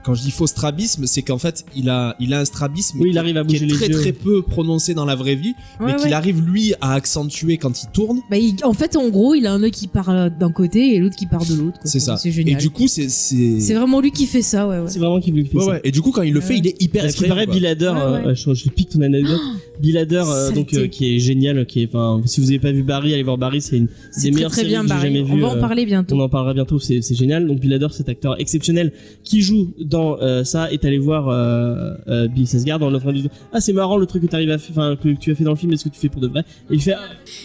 quand je dis faux strabisme, c'est qu'en fait, il a un strabisme il arrive à bouger qui est très peu prononcé dans la vraie vie, mais qu'il arrive lui à accentuer quand il tourne. En fait, en gros, il a un œil qui part d'un côté et l'autre qui part de l'autre. C'est ça. C'est génial. Et du coup, c'est vraiment lui qui fait ça, ouais. C'est vraiment lui qui fait ça. Et du coup, quand il le fait, il est hyper effrayant. C'est pareil, Bill Hader, je pique ton anecdote. Bill Hader, qui est génial, si vous avez pas vu Barry, allez voir Barry, c'est une des meilleures séries que j'ai jamais vues. On va en parler bientôt. On en parlera bientôt, c'est génial. Donc Bill Hader, cet acteur exceptionnel qui joue dans ça, est allé voir Bill Skarsgård dans l'offre du c'est marrant le truc que que tu as fait dans le film, est-ce que tu fais pour de vrai? Et il fait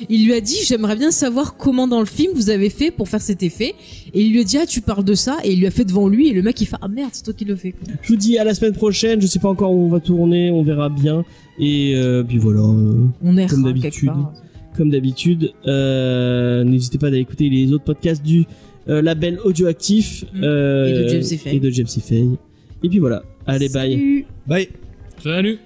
il lui a dit j'aimerais bien savoir comment dans le film vous avez fait pour faire cet effet, et il lui a dit tu parles de ça, et il lui a fait devant lui, et le mec il fait merde, c'est toi qui le fais quoi. Je vous dis à la semaine prochaine, je sais pas encore où on va tourner, on verra bien, et puis voilà, on est comme d'habitude, n'hésitez pas à aller écouter les autres podcasts du label Audioactif et de James C. Fay. Et puis voilà, allez. Salut. Bye. Salut.